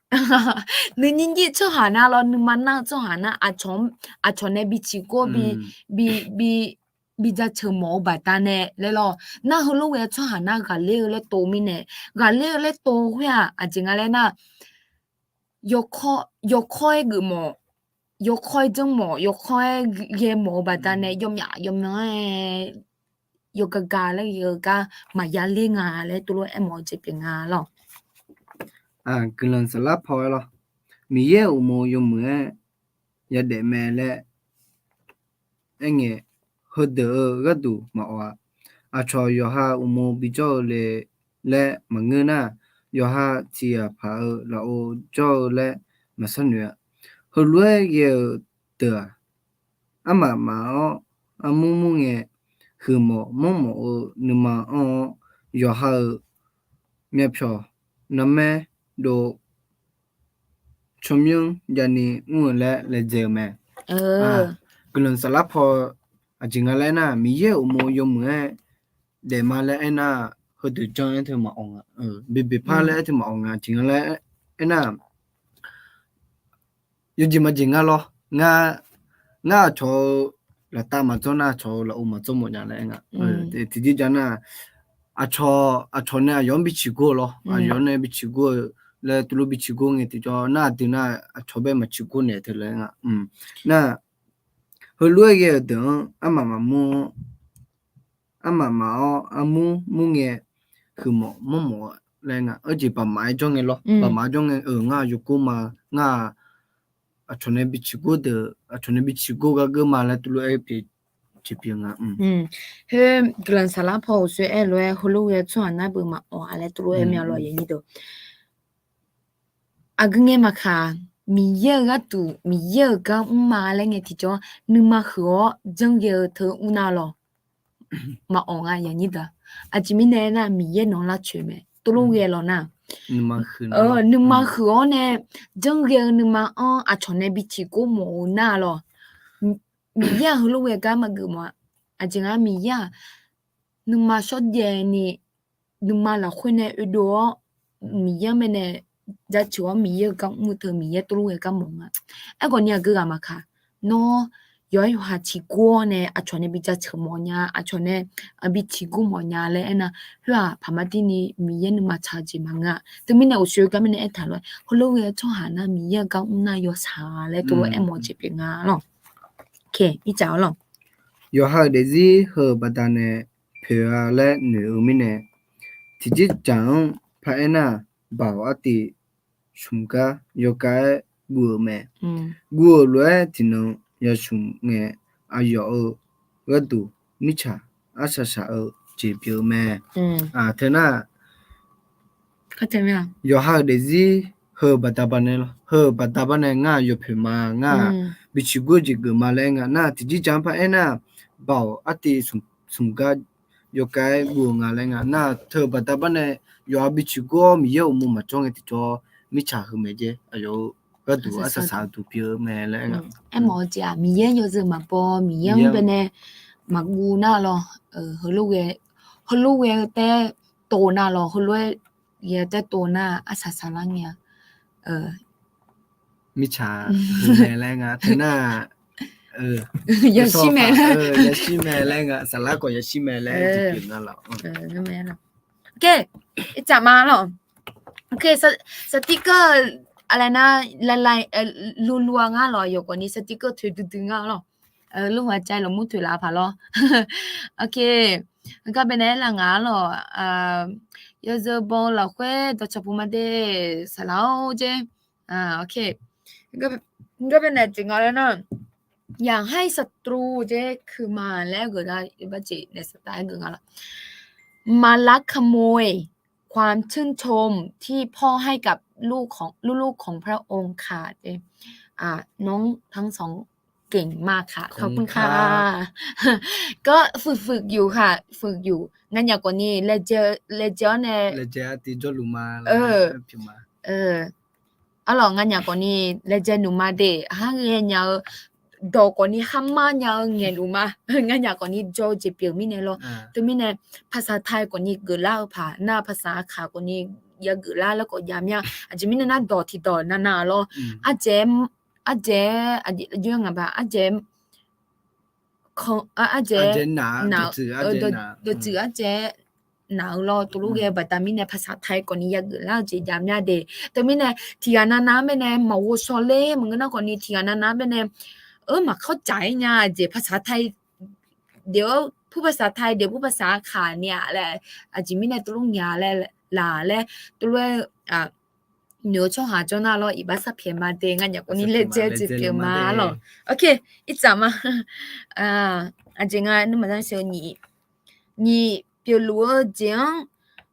นึงนี่ช่วงหาหน้าเรานึงมันน่าช่วงหาหน้าอาชอนเนี่ยบิชิโกบิจะเชื่อหมอบัดตาเนี่ยแล้วน่าเขาลูกเนี่ยช่วงหาหน้ากาเล่เลยโตมิเนี่ยกาเล่เลยโตเฮียอาจริงอะไรน่ะยกข้อยกูหมอยกข้อยจังหมอยกข้อยเยหมอบัดตาเนี่ยยมน้อยยกกาแล้วยกมายาเลี้ยงาแล้วตัวหมอจะเป็นงาหรอกลันสลับพอหรอมีเยอุโมยมือยาเดแม่และ enge hode gadu ma wa acho yo ha umo bijo le mangena yo ha tia pha la o jo le masanwa holwe ye de ama ma o amumu nge humo momo o numa o yo ha mye phyo name do chomyung yani un le je me เออ gulun sala pho ajinga le na mi ye umo yo mwe de ma le na ho de jon ente ma ong be pha le ente ma ong jinga le na yo ji ma jinga lo nga cho la ta ma zo na cho la u ma zo mo nya le nga de ti ji jana a cho ne yo bi chi go lo a yo ne bi chi go le tu lu bi chi go nge ti jo na ti na a cho be ma chi go ne te le nga na ho lu ye de ama ma o amu mu nge khumo mo le nga a ji pa mai jo nge lo pa ma jo nge nga yu ko ma nga a cho ne bi chi go de a cho ne bi chi go ga ga ma le tu lu e pi chi pi nga เฮ้กลันสาลาพอสวยเอลวยฮลุเวชวนน่าบึมาอ๋ออะไรตัวเอเมียลอยนี่ตัวอากงเงมาค่ะมีเยอะก็ตูมีเยอะก็มาอะไรเงี้ยที่จอนึกมาหัวจังเยอะเธออุณาหรอมาอ๋ออย่างนี้ตัวอาจจะมีแน่น่ะมีเยอะน้องละช่วยไหมตัวลูกเยหรอน่ะ numa khun นึกมาหัวเนี่ยจังเยอะนึกมาอ๋ออาชอนเนี่ยบิชิกูโมน่าหรอมีเยอะฮลุเวก็มากือมาอาจจะมีเยอะนึกมาชดเย็นนี่นึกมาละคนเนี่ยอุดรมีเยอะไหมเนี่ยจะชัวมีเยอะก็มุเธอมีเยอะตัวลูกก็มองอ่ะไอ้คนเนี่ยกือมาค่ะเนาะย้อยหัดชิกูเนี่ยอาชอนเนี่ยบิจะเฉมอเนี่ยอาชอนเนี่ยบิชิกูมอเนี่ยเลยนะเพื่อพามาที่นี่มีเยอะนึกมาชาจิมังอ่ะแต่ไม่เนี่ยอุช่วยกันไม่เนี่ยไอ้ถ่ายเลยฮลุเวช่องหานะมีเยอะก็อุน่ายอชาเลยตัวไอ้หมอจีเป็นงาหรอโอเคอีเจ้าหรอ yo ha de zi ho badane phya le nu mi ne ti ji chang pha ena ba wa ti chumka yo ka gu me gu lwe ti no ya chum nge ayo ga du mi cha asa sa ji pyo me thena เข้าใจไหมอ่ะ yo ha de zi ho badabane lo ho badabane nga yo phma nga bi chi gu ji gu ma le nga na ti ji chang pha ena bao ati sumga yo kai bu nga le nga na the badabane yo bi chi go mi yo mu ma chong ti cho mi cha hu me je ayo ga du asa sa du pyo me le nga ไอ้หมอจ๋ามีเยอะอยู่ซึมาปอมีเยอะเป็นเนี่ยมากูน่าหรอฮลุเวแต่โตน่าหรอฮลุเวเยแต่โตน่าอาสาสาลังเนี่ยmi cha hu me le nga thena อย่าชิแม่ละ ya shi me le nga sala ko ya shi me le ji pyo na la นั่นแม่ละโอเคจับมาหรอโอเคสติ๊กเกอร์อะไรนะลายลัวๆง่าหรออยู่กว่านี้สติ๊กเกอร์ถือดึงๆง่าหรอลูกหัวใจเรามุดถือลาผ่าหรอโอเคแล้วก็เป็นไงล่ะง่าหรอยอจะบอกเราแค่ตัวจับมาได้สลาวเจโอเคก็เป็นไงจริงอะไรนะอยากให้ศัตรูเจคือมาแล้วก็ได้บัจจิในสไตล์ก็ง่าละมาลักขโมยความชื่นชมที่พ่อให้กับลูกของพระองค์ค่ะน้องทั้งสองเก่งมากค่ะขอบคุณค่ะก็ฝึกอยู่ค่ะฝึกอยู่งั้นอย่างกว่านี้เลเจอเนี่ย le je ati jo lu ma la pyo ma อะหรองั้นอย่างกว่านี้เลเจหนูมาเดหาเงี้ยเนาดอกกว่านี้ห้ามมาเนาเงี้ยรู้มางั้นอย่างกว่านี้โจจะเปียวมิเนโลตัวมิเนภาษาไทยกว่านี้กึล่าผ่าหน้าภาษาขากว่านี้ยากึล่าแล้วก็ยามยาอาจจะมิเนน่าดอที่ดอนาโลอาเจยังไงบ้างอาเจของอาเจหนาวตัวจืออาเจหนาวรอตัวลูกเอ๋บัดตามิเนภาษาไทยกว่านี้ยากึล่าจะยามยาเดแต่มิเนที่อานาไม่เนมาโวชอเล่มึงก็น่ากว่านี้ที่อานาไม่เนมาเข้าใจเนี่ยเดี๋ยวภาษาไทยเดี๋ยวผู้ภาษาไทยเดี๋ยวผู้ภาษาขาเนี่ยแหละอาจจะไม่ได้ตรงยาแหละหลาและตัว牛就下咗那咯，伊巴萨偏嘛的，俺家过你来接就偏嘛来咯。OK，一早嘛，阿姐啊，你马上说你比如讲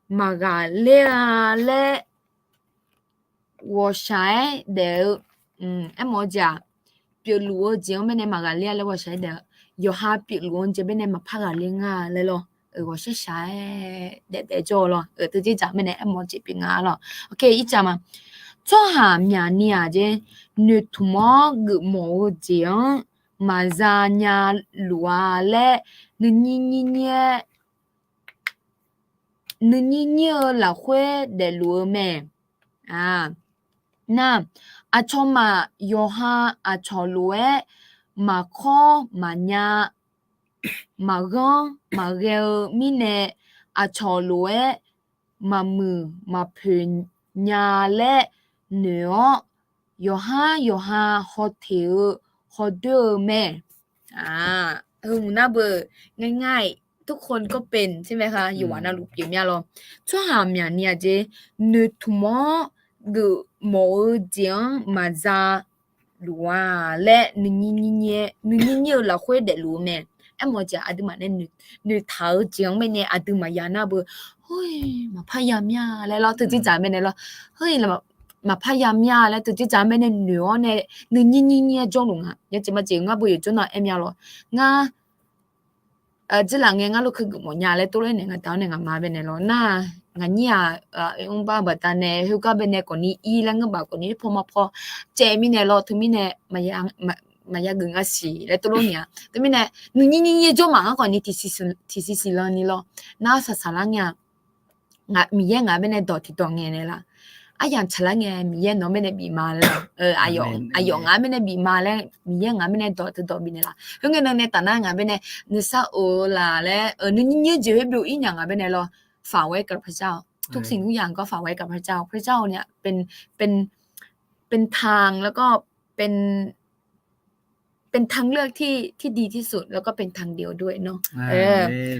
嘛个嘞，我晒的，哎么讲，比如讲咩呢嘛个嘞我晒的，有哈比如这边呢嘛拍个铃啊来咯。我是晒的做咯，自己讲咩呢？哎么这边啊咯。OK，一早嘛。做下面呢啫，你土么个毛讲，嘛咋呀路啊嘞，你啦会的路咩？啊，那阿错嘛有哈阿错路诶，嘛可嘛呀。mà gong mà gel mine a cholue mà mù mà phun nhà lệ nữa yo ha hotel hotel แม่น่าเบื่อง่ายๆทุกคนก็เป็นใช่ไหมคะอยู่ว่านารูปอยู่เนี่ยหรอช่วงหามอย่างเนี่ยเจนึกทุมอหมอเจียงมาซาลัวและนึงละคุยเดลูแม่ไอ้หมอจะอาดูมาเนี่ยนึกเท้าเจียงไม่เนี่ยอาดูมายานาเบื่อเฮ้ยมาพยายามยาแล้วเราถึงจะจ่ายไม่เนี่ยหรอเฮ้ยแล้วมาพยายามยาแล้วถึงจะจ่ายไม่เนี่ยหนูเนี่ยนึงจ้องลงอ่ะยังจะมาเจียงอ่ะเบื่อจนน่ะเอ็มยาหรองา这两年我都去我家嘞，都来那个到那个马边的咯。那我你啊，用爸爸单呢，后个边呢，过年一两个吧，过年破嘛破，这面呢咯，对面呢，嘛也更个事，来都罗年，对面呢，你做嘛个你提示了你咯，那啥啦呀，我米也我边呢到提多年的啦。อย่างฉลาดไงมีเย็นน้องไม่ได้บีมาเลยอายุงานไม่ได้บีมาแล้วมีเย็นงานไม่ได้ต่อบินเลยล่ะเพราะงั้นในตอนนั้นงานไม่ได้นึกซะล่ะแล้วนี่จะให้ดูอีกอย่างงานไม่ได้หรอฝากไว้กับพระเจ้าทุกสิ่งทุกอย่างก็ฝากไว้กับพระเจ้าพระเจ้าเนี่ยเป็นทางแล้วก็เป็นทางเลือกที่ดีที่สุดแล้วก็เป็นทางเดียวด้วยเนาะ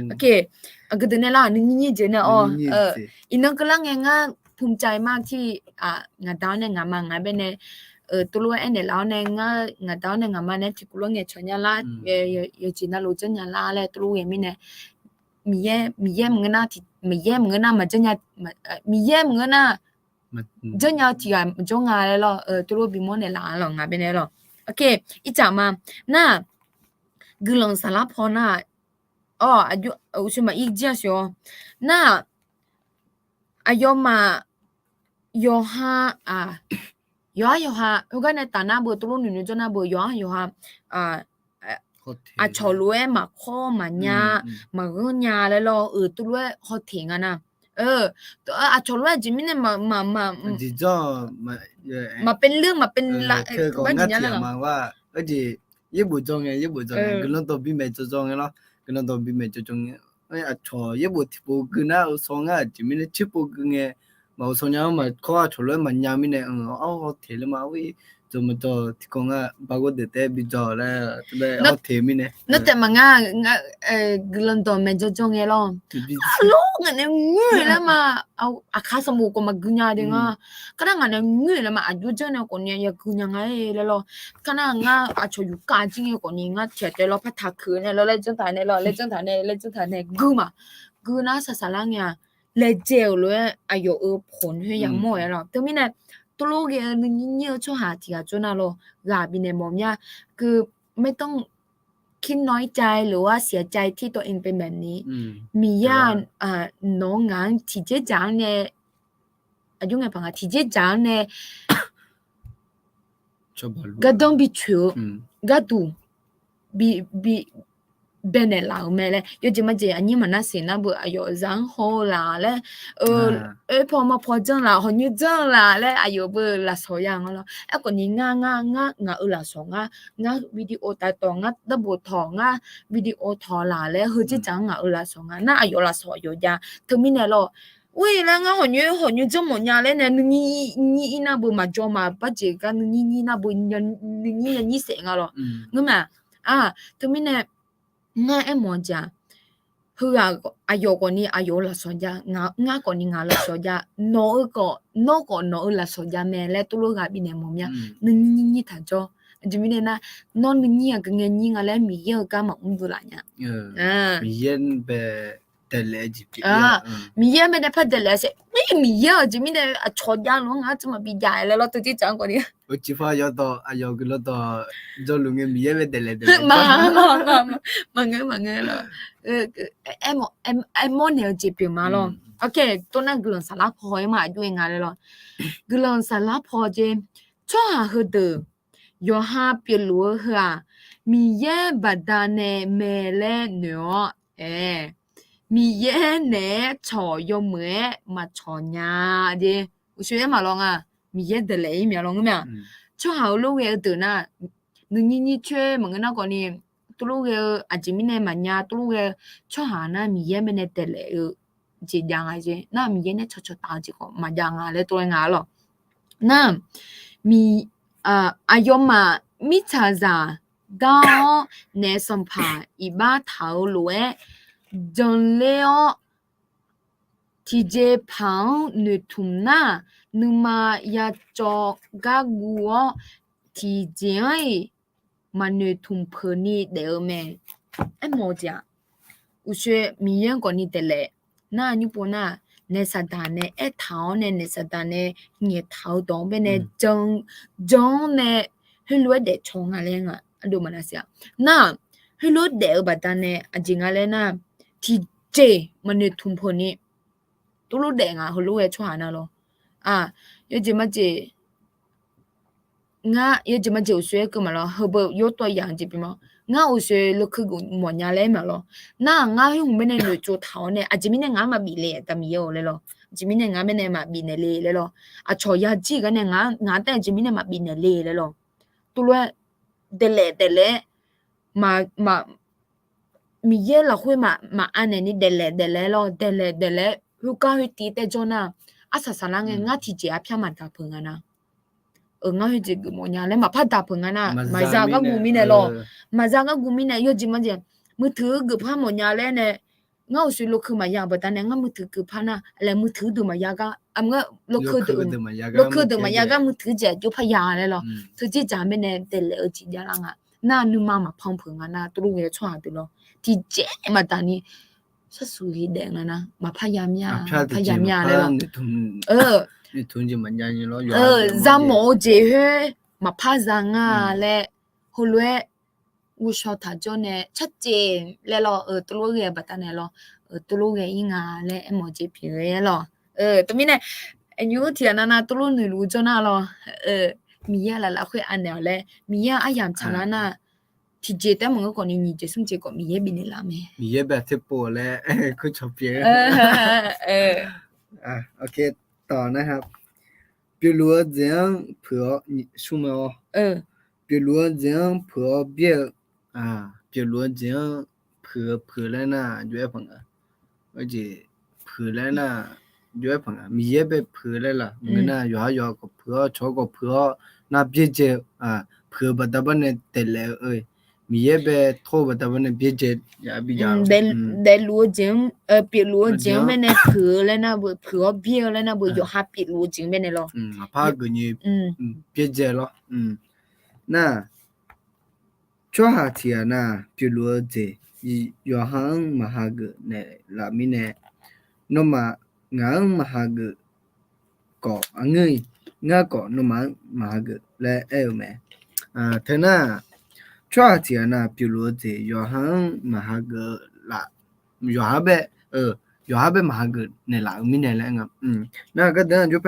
โอเคก็ตัวนี้ล่ะนี่เจอเนี่ยอีน้องก็ลังไงภูมิใจมากที่งาดาวเนี่ยงามาเป็นเนี่ยตัวรู้ไอ้เนี่ยแล้วเนี่ยงาดาวเนี่ยงามาเนี่ยที่กูรู้เนี่ยชนยาลาเยจีน่ารู้จังยาลาเลยตัวรู้ยังไม่เนี่ยมีเย่มึงน่าที่มีเย่มึงน่ามาจังยามีเย่มึงน่าจังยาที่อ่ะจงงาเลยหรอตัวรู้บิโมเนี่ยลาหรองาเป็นเนี่ยหรอโอเคอีจ่ามาน่ากุลงสลับพอน่าอายุอุชมาอีกเจ้าชัวน่าอายุมาโยฮาโอเคเนี่ยตาหน้าเบอร์ตัวนู้นจนหน้าเบอร์โยฮาชอลัวมาข้อมาญามาเงี้ยแล้วรอตัวรู้ฮอตถิงอ่ะนะชอลัวจิมิเนี่ยจิจ่อมาเป็นเรื่องมาเป็นละว่าจริงๆแล้วมาว่าจียี่บุจงไงก็ต้องตัวบิเมจจงไงเนาะก็ต้องตัวบิเมจจงชอยี่บุที่ปูกินน่ะสองจิมิเนี่ยชิปูกินไงมาสองอย่างมาข้อชอลัวมันยามิเนี่ยเทเลมาวิจนมันตัวที่กงบางคนเด็ดแต่บิจ่อแล้วเลยเทมิเนี่ยนั่นแต่มางกลันตัวเมจจงไงล่ะลูกเนี่ยงื้อแล้วมาเอาอาคาสมูก็มากุญยาเด้งก็นั่งเนี่ยงื้อแล้วมาอายุเจเนี่ยคนเนี่ยอยากกุญยาไงแล้วล่ะก็นั่งอาชอยู่กาจริงคนนี้เทียดแล้วพัฒนาคืนเนี่ยแล้วเลยจังฐานเนี่ยกูน่าสาระเนี่ยเลยเจลเลยอายุผลให้ยังมั่วแล้วแต่ไม่เนี่ยตัวลูกเนี่ยนี่ช่วหาที่จนน่ะหรอกาบินเนี่ยมอมเนี่ยคือไม่ต้องคิดน้อยใจหรือว่าเสียใจที่ตัวเองเป็นแบบนี้มีญาติน้องงานที่เจ๊จางเนี่ยอายุไงพังที่เจ๊จางเนี่ยก็ต้องบิชัวก็ดูบิเบนเนี่ยเราแม่เลยอยู่ที่มันจะอันนี้มันน่าเสียนะบุอายุจังโหล่ะเลยพอมาพอจังล่ะหัวยืจังล่ะเลยอายุบุละสองอย่างแล้วไอ้คนนี้ง่าละสองวิดีโอตัดต่อดับเบิลทองวิดีโอทอล่ะเลยเฮ้ยจะจังละสองน่าอายุละสองอยู่ยาถึงมีเนี่ยหรอ喂，那我好像这么样嘞呢？你那不嘛做嘛？不这个你那不你谁个咯？我嘛ถึงมีเนี่ยง่ายไอ้หมอจ้ะ hư ayo ko ni ayo la soja nga ko ni nga la soja no ko no la soja me le tu lo ga bi ne mo mya ni tha jo jimi ne na no ni ga nge ni nga le mi ye ka ma du la nya มีเย็นไปแต่ละจีพี mi ye me ne pha de le se mi ye jimi ne a cho ja lo nga zhe ma bi ja le lo tu ji zhang ko ni 我จีฟ้ายอต่ออายอกุลต่อจอลุงเงมีเย็นไปแต่ละแต่ ma nge lo mo ne ji pi ma lo okay to na glon sa la pho ma ju nga le lo glon sa la pho je cho ha hu de yo ha pi lu ha mi ye ba da ne me le no mi ye ne cho yo me ma cho nya je u xue ma lo nga mi ye de le mi lo nga cho ha lu we de na ni chue ma nga na ko ni tu lu ge a ji mi ne ma nya tu lu ge cho ha na mi ye me ne de le ji ja nga je na mi ye ne cho ta ji ko ma ja nga le to nga lo na mi ayo ma mi cha za da ne som pa i ba thao lu e jon leo ti je phang nu thum na nu ma ya cho ga guo ti je ai ma nu thum phe ni de me ai mo ja u xue mi yan ko ni de le na ni po na ne sa da ne e thao ne sa da ne nge thao dong be ne jong ne hu lo de chong a le nga ado ma na sia na hu lo de ba da ne a ji nga le na ti je ma nu thum phe ni tu lo de nga hu lo e chwa na lo ye ji ma ji nga ye ji ma ji u xue ke ma lo he bo yo to yang ji bi ma nga u xue lo khu gu mo nya le ma lo na nga hu me ne lo chu thao ne a ji mi ne nga ma bi le ta mi yo le lo ji mi ne nga me ne ma bi ne le lo a cho ya ji ga ne nga ta ji mi ne ma bi ne le lo tu lo de le ma mi ye la hui ma an ne ni de le lo de le hu ka hu ti te jo na a sa la nge nga ti je a phya ma ta phu nga na nga hu ji gu mo nya le ma pha ta phu nga na ma za ga gu mi ne lo ma za ga gu mi ne yo ji ma je mu thu gu pha mo nya le ne nga u su lo khu ma ya ba ta ne nga mu thu gu pha na le mu thu du ma ya ga am nga lo khu du ma ya ga mu thu je ju pha ya le lo thu ji ja me ne de le ji ja la nga na nu ma phang phu nga na tu lu ye chwa de lo ti je ma ta ni sa su hi de nga na ma pha ya mya le lo 你囤积蛮家人咯，za mo je he ma pha za nga le hu lue u sho tha jo ne chat je le lo tu lo ge ba ta ne lo tu lo ge yi nga le mo je phi ye lo tu mi ne nyu ti na na tu lo nu lu jo na lo mi ya la khwe an ne le mi ya a yam cha na na ti je te mo ko ni ni je sum je ko mi ye bi ne la me มีเย็นแบบที่ปัวและคุณชอบเพียโอเคต่อนะครับ比如这样婆什么比如这样婆别比如这样婆了呢就要碰而且婆了呢就要碰มีเย็นแบบ婆了ล่ะงั้นน่ะยอก็婆ชอก็婆น่ะ别接婆บัดบันเนี่ยแต่แล้วมีเย็บแบบโทรบัดบันเนี่ยเบียเจ็ดอย่าบิจารได้รู้จริงปีรู้จริงแม่เนี่ยเผือแล้วนะบ่เผือเบี้ยแล้วนะบ่อยู่หาปีรู้จริงแม่เนี่ยหรอพาก็นี่เบียเจ็ดหรอน่ะชัวหาที่น่ะปีรู้เจยอหังมหากเนี่ยละมีเนี่ยนมางางมหากก็อังงี้งาก็นมหากและแม่เธอน่ะชัวที่น่ะปีรู้เจยอหังมหากละยอหาแบบยอหาแบบมหากเนี่ยละมีเนี่ยแหละงะน่ะก็เดินจุไป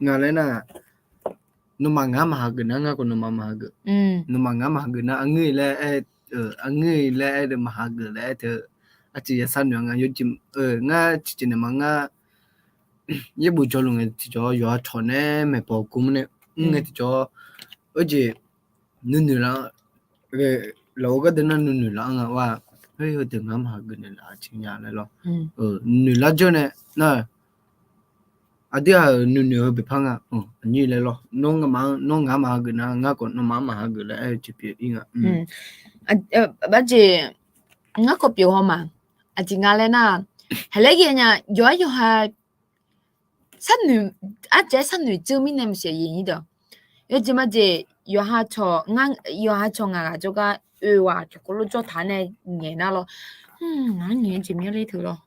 งาเลยน่ะนมงามหากนะงาก็นมมหากนมงามหากนะอังงี้แลอังงี้แลเดมหากแลเธออาจจะสั่นงาอยู่จิงาจิเนี่ยมังงาเยบุจอลุงที่จอยอชอเนี่ยแม่ปอกุมเนี่ยงที่จอเจนู่นๆละเราก็เดินนู่นๆละงาว่าเฮ้ยเดี๋ยวงามหากเนี่ยละจริงอย่างเลยหรอนู่นละจอเนี่ยน่ะอาเดียนู่นๆไปพังอันนี้เลยหรอน้องงามหากนะงาก็น้องมหากแล้วจิเปียอิงบัดเจงาก็เปียวมาอ အကြီးငါလဲနာဟလဲကညာယောဟာဆက်နူအကျဆက်နူကျူမီနေမစီရင်တော့ယောကျမကျေယောဟာချောငါယောဟာချောငါကကြောကဝါကကိုလိုကြောထားနေငယ်နာလို့ငါငယ်ချင်မြလေးထလို့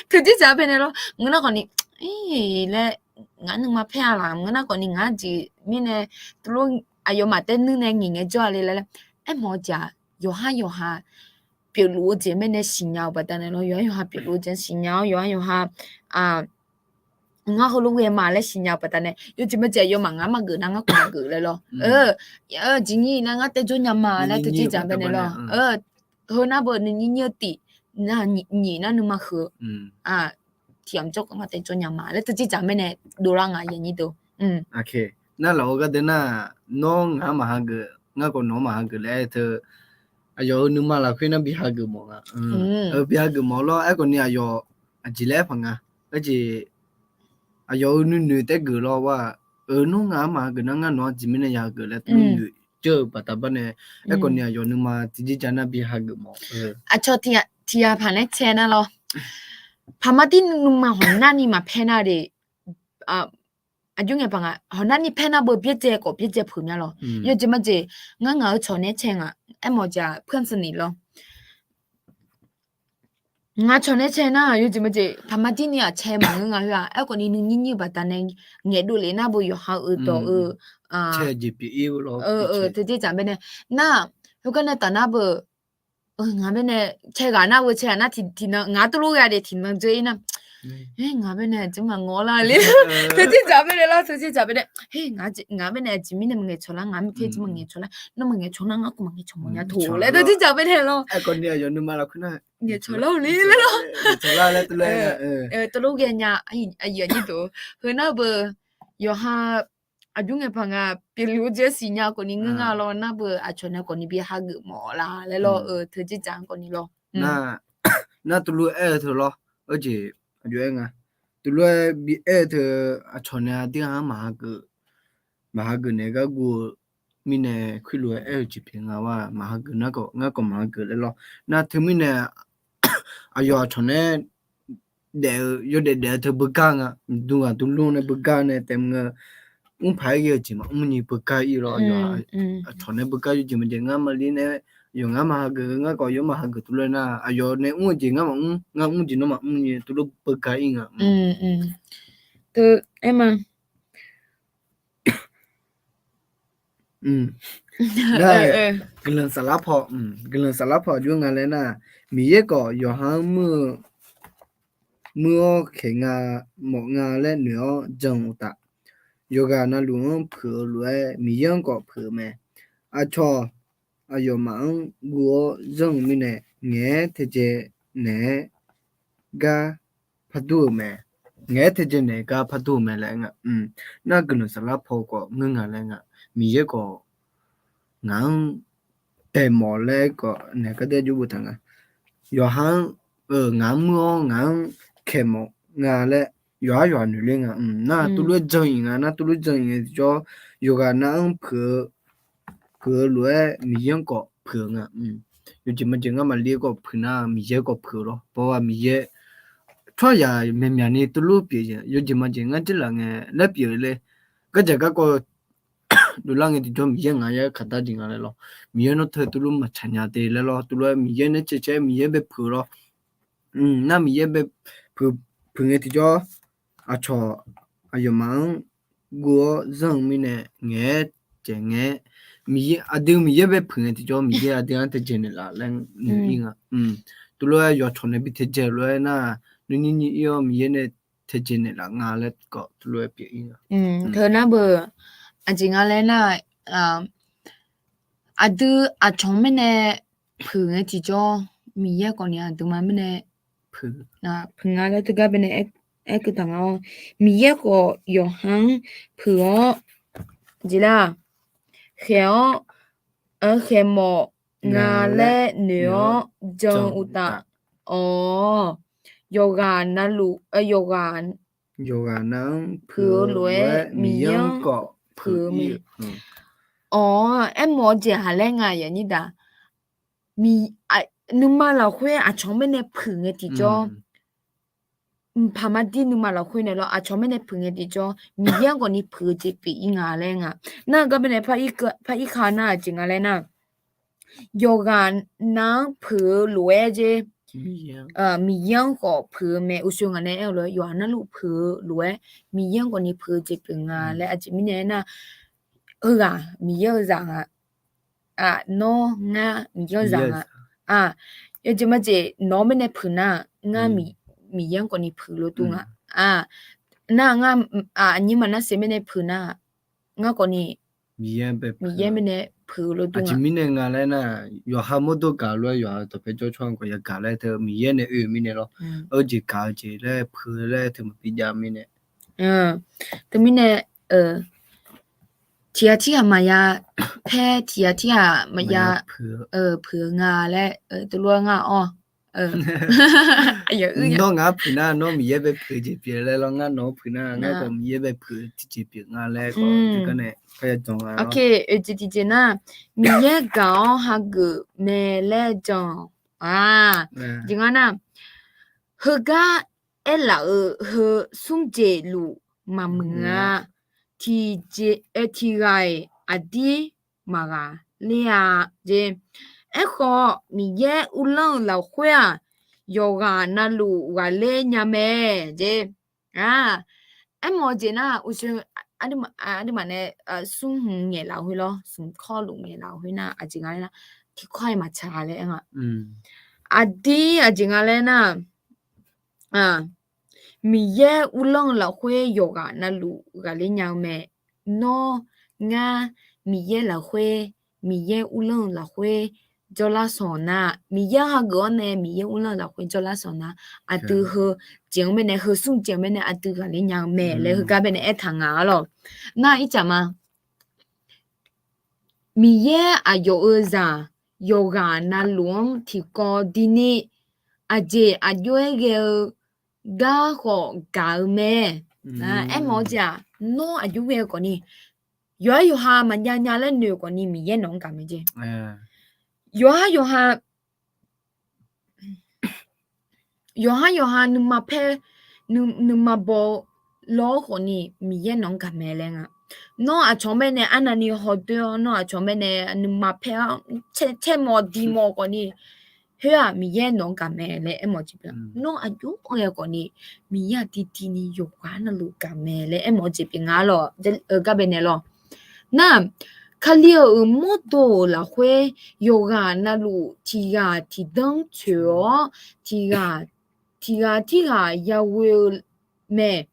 သူကြည့်ကြပဲနေလို့ငါကတော့နီအေးလဲငါနမဖျားလာငါကတော့နီငါကြည့်မင်းနဲ့သူတို့အယောမတဲ့နင်းနေငယ်ကြောလေလဲအဲ့မောကြယောဟာ比如姐妹的洗尿吧，当然了，有哈比如真洗尿，有哈啊，我好多位买了洗尿吧，当然有这么这有嘛，俺嘛个那个过个了咯，今年那个在做年嘛，那就这样呗了，和那不你地，你那你嘛喝，啊，甜粥我在做年嘛，那就这样呗呢，多让俺人都，OK，那老个的那侬俺嘛个，俺个侬嘛个来头。အယောနုမလာခွေးနဘီဟာဂမောကဘီဟာဂမောလောအကောနီအယောအဂျီလဲဖငါအဂျီအယောနုနွေတက်ဂလောဝနုငါမကနငါနောဂျီမနေယာဂလဲတူကျပတဘနေအကောနီအယောနုမဂျီဂျီဂျနာဘီဟာဂမောအချောတီယာဖာနဲ့ချဲနာလောဖမတိနုမဟနာနီမဖဲနာတွေအကျုံငယ်ပငါဟနာနီဖဲနာဘပြည့်ကျဲကိုပြည့်ကျဲဖူမြလောယောဂျမဂျေငါချောနေချဲငါအဲ့မောကြဖွင့်စနေလောငါချောနေချဲနာယူကြမကြဖမတိနီအချဲမငါလာအဲ့ကိုနီနင်းညိပါတနေငဲ့ဒူလေနာဘူယဟာတော့ချဲ GPA လောတကြကြမယ်နာဟုတ်ကနဲ့တနာဘူငါမနဲ့ချဲကနာဝချဲနာတီနာငါတို့လိုရတယ်တီမကျွေးနာငါမနဲ့ကျမငေါ်လာလေတကြကြမယ်လားတကြကြမယ်ဟေးငါမနဲ့ဂျီမီနဲ့မငယ်ချောလာငါမထဲဂျီမငယ်ချောလာနမငယ်ချောလာငါကမငယ်ချောမညာထိုးလေတကြကြမယ်လောအကောနီယောနုမလာခုနာငယ်ချောလို့လေလောချောလာလေတလဲတလို့ကညာအယညတို့ဟနာဘယောဟာအကျုံငယ်ဖငါပြေလူကျစီညာကိုနီငါလောနာဘအချောနေကိုနီဘီဟာဂမောလာလေလောတကြကြကိုနီလောနာတလူအဲထလောအဂျီအကျွဲငါသူလွယ်ဘီအဲ့တအချောနေတင်ဟာမဟာကနေကကူမင်းနဲ့ခွလွယ်အဲ့ချပြင်ငါဝမဟာကနကောငါကမဟာကလေလောနာသမင်းနဲ့အယောချောနေတဲ့ရတဲ့တဘကငါဒူကဒူလုံးနဲ့ဘကနဲ့တမ်ငါဖိုင်ရချင်မအမနီဘကဤရောယောအချောနေဘကယူချင်မတဲ့ငါမလင်းနဲ့ယောငါမဟာကငါကောယောမဟာကသူလနာအယောနဲ့ဦးချင်ငါမငါဦးချင်တော့မဦးနေသူတို့ပကအိငါသူအမဒါဂလန်ဆလာဖောဂျူငါလဲနာမီရက်ကောယောဟန်မောခေငါမောငါလဲညောဂျုံတာယောဂနာလူဖူလွဲမီယံကောဖူမဲအချောအယောမန်ဂူဇုံမီနဲ့ငဲတဲ့ကျဲနဲ့ဂါဖဒူမဲငဲတဲ့ကျဲနဲ့ဂါဖဒူမဲလဲငါနာဂလန်ဆလာဖောကောငါလဲငါမီရက်ကောငန်းတဲမော်လဲကောနဲ့ကတဲ့ဂျူဘူတငါယောဟန်ငန်းမောငန်းခေမောငါလဲရွာနူလင်းငါနာတူလွတ်ကြရင်ငါနာတူလွတ်ကြရင်ကျော်ယောဂနာဖကလွယ်မီယံကောဖငါယူကြမကြငါမလေးကောဖနာမီရဲကောဖရောဘောမီရဲထွားရမြမြနေတူလွပြေယူကြမကြငါတလငယ်လက်ပြေလေကကြကကောဒူလာငယ်ဒီတော့မီရဲငါရခတာတင်ငါလဲလောမီရဲနော်ထတူလွမချညာတေလဲလောတူလွမီရဲနဲ့ချဲမီရဲပဲဖရောနာမီရဲပဲဖငယ်တီကျော်အချောအယမန်ဂိုဇံမီနဲ့ငဲကျငဲမီအဒူမီရပဲဖငယ်တီကျော်မီရအဒန်တကျနေလာလန်နီငါတူလောရောချောနေပြီတကျလွဲနာနီယောမီရနဲ့တကျနေလာငါလက်ကောတူလောပြေငါထောနာဘအကျငါလဲနာအဒူအချောမနဲ့ဖငယ်တီကျော်မီရကောနေအဒူမမနဲ့ဖနာဖငါလည်းတကပဲနဲ့အဲ့ကတငောမီရက်ကိုယောဟန်ဖူဂျီလာခေယောခေမောငါလဲညောဂျုံဥတာအော်ယောဂာနလူယောဂာနံဖူလွဲမီယံကောဖူမီအော်အဲ့မောဂျီဟာလဲငါယညိတာမီ นูมาเราคุยอาชอมไม่ในผึ่งติจอพามาดีนูมาเราคุยเนี่ยเราอาชอมไม่ในผึ่งติจอมีเรื่องกว่านี้ผึ่งจะปีอีงาแรงอ่ะนั่นก็เป็นพระอีขาน่าจริงอะไรนะโยกานน้ำผึ่งรวยเจมีเรื่องก็ผึ่งแม่อุศงานเนี่ยเลยอยู่นั่นลูกผึ่งรวยมีเรื่องกว่านี้ผึ่งจะปีงาและอาจจะมีเนี่ยนะมีเยอะจังอ่ะน้องงามีเยอะจังยจะมาเจน้องไม่ได้ผึ่งนะงามีเรื่องกว่านี้ผึ่งรู้ตัวน่างาอันนี้มันน่าเสียไม่ได้ผึ่งนะงากว่านี้มีเยังแบบ มีเยอะไม่ได้ผึ่งรู้ตั อาว จิมิเนงาเลยนะอยู่หาหมดตัวกาลวยอยู่ตัวเพจช่วงก็อยากกาเลยเธอมีเยเนี่ยมีเนี่ยหรอจิกาจิเลยเพื่อเลยถึงปีจามีเนี่ยแต่มีเนี่ยที่มายาแพ้ที่มายาเผืองาและตัวงาอ้ออย่าน้องงาผืนน้องมีเยแบบผืนจีเปียแล้วงาน้องผืนงาก็มีเยแบบผืนจีเปียงาแล้วก็เนี่ยก็จะจงโอเคจีนะมีเยกาวฮักเมเลจงจริงนะฮกาเอลาซุ่มเจลูมามึงทีเจทีไรอดีมากาเลียเจขอมีเยอุลังเราคุยโยกานาลูกาเลญาเมเจมอเจนะอุชอันนี้มันเนี่ยสุ่มเงี้ยเราหุยล้อสุ่มข้อลุงเงี้ยเราหุยนะจริงอะไรนะที่ค่อยมาชาเลยอดีจริงอะไรนะมีเยอุลังเราคุยโยกานาลูกาเลญาเมโนงามีเยเราคุยมีเยอุลังเราคุยจลาสอนามีเยฮะกอนเนี่ยมีเยอุลังเราคุยจลาสอนาดูเหอเจียงไม่เนี่ยเหอสุ่มเจียงไม่เนี่ยดูกาเลญาเมเลยเหอกาเป็นทางหรอ那一讲嘛，มีเยโยซาโยกานาหลวงที่กอดินีเจโยเกลกาโหกาเมมอจ่าโนโยเวกอนี่อยู่หามันญาและเนกอนี่มีเยน้องกาเมเจอยู่หานึมาเพนึมาบอล้อคนนี้มีเยน้องกาเมแรงno a chombe ne anani hodo no a chombe ne ma phe che mo di mo ko ni he a mi ye no ka me le e mo ji pla no a ju ko ye ko ni mi ya ti ni yo kwa na lu ka me le e mo ji pi nga lo ka be ne lo na khalio mo do la hwe yoga na lu ti dang chuo ti ga ya we me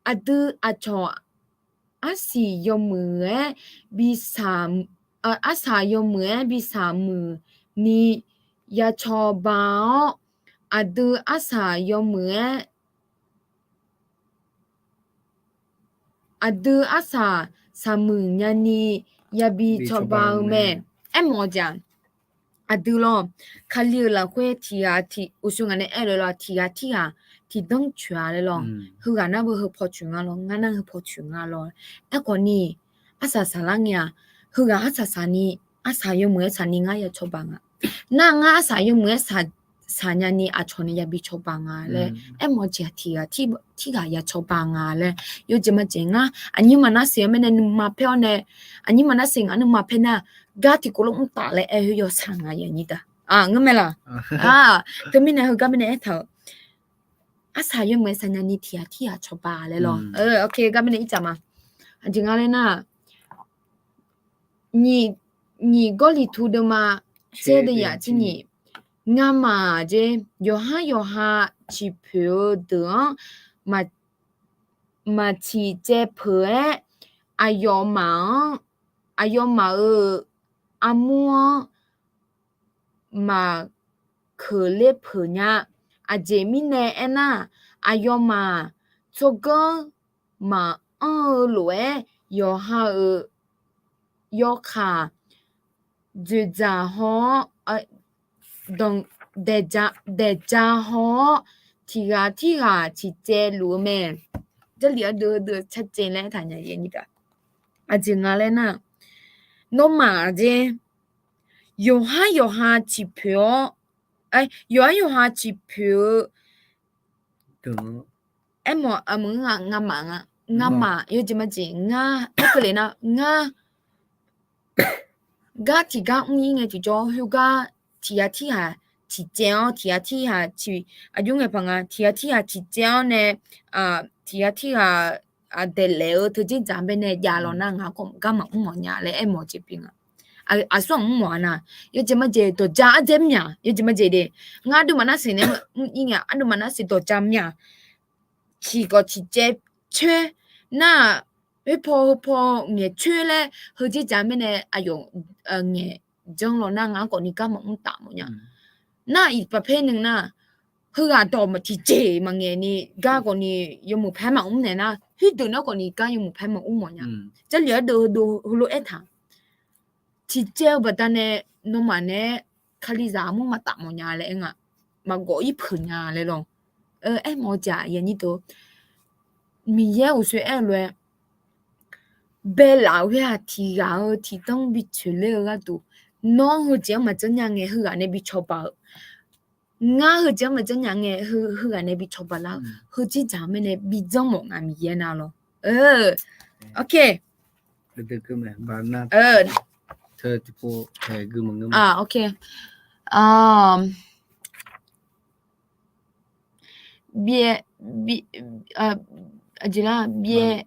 adu a choอาศัยยมือบิสามอาศัยยมือบิสามมือนี่ยาชอบาวดูอาศัยยมือดูอาศัยสามมือยานี่ยาบิชอบาวแม่หมอจังดูลอคาลิลาเควที่อุสุงานเนี่ยลอที่ต้องชัวเลยลอคือกาน่าบ่ฮือพอชุงาลองาน่าฮือพอชุงาลอก่อนนี้อาสาลังเนี่ยคือกาอาสานี่อาสายมือสานี่งายชอบังนางอาสายมือสาญานี่ชอนี่ยาบิชอบังเลยหมอจิที่กายชอบังเลยอยู่จะมาเจงอันนี้มันน่าเสียไม่ได้มาเพ่อเนี่ยอันนี้มันน่าเสียงอันนึงมาเพ่อน่ะกาที่กูลงตาเลยอยู่สังอย่างนี้ด่ะงั้นไหมล่ะก็ไม่เนี่ยก็ไม่เนี่ยเถอะอาศัยอยู่เหมือนสัญญาณที่ชอบเลยหรอโอเคก็ไม่ได้อีกจ้ะมาจริงอะไรนะ你个里头的嘛这的呀这你俺嘛这有哈去票的嘛去这票有嘛阿莫嘛可怜朋友这米呢那有嘛这个嘛罗有哈有卡就在好等在家好ที่เจรู้แม่จะเหลือเดือชัดเจนแล้วถ่ายอย่างนี้ก็จริงอะไรนะน้องหมาเจ有哈起票，哎，有哈起票， 等 em mo amung nga ma yo jima ji nga ekole na nga ga ti ga ngi nge ti jo hu ga ti ha ti jiao ti ha ti ayung e panga ti ha ti jiao ne ti ha de le to jin jam be ne ya lo na nga ko ga ma mo nya le em mo ji pinga a so mo na yo jima je to ja jem nya yo jima je de nga du mana sin ne nga anu mana si to jam nya 起个起节缺，那一破也缺嘞，好似咱们的哎呦也种了那俺个你干嘛唔打么呀？那一ประเภทหนึ่งนะคืออ่ะต่อมาที่เจมังเงนี่ก้าก็นี่ยังมุแพ้มาเนี่ยนะที่ตัวนั้นก็นี่ก้ายังมุแพ้มามั้งเนี่ยจะเหลือดูรู้เอ็ดทางที่เจ้าบัดนั้นน้องมันเนี่ยคดีสามุมาตามเนี่ยเลยอ่ะมาก็อีพึ่งเนี่ยเลยลองem mo ja ye ni to mi ye o sue e lwe be la ya ti ga o ti tong bi chule ga tu no ho je ma chen yang nge hu ga ne bi chop ba nga ho je ma chen yang nge hu ga ne bi chop ba la ho ji ja me ne bi zong mo nga mi ye na lo okay 这个嘛，把那特tipo个么个嘛。okay bien bien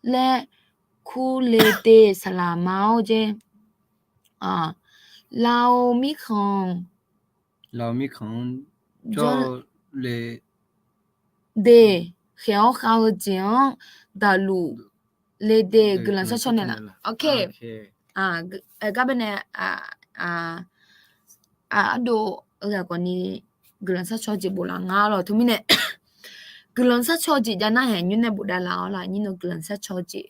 le coulete salamao je lao mi khong cho le de kheo khao jiang da lu le de glan sa chone la okay ga bene do ga ko ni glan sa cho ji bo la nga lo thu mi ne glan sa cho ji ja na he nyu ne bu da la la ni no glan sa cho ji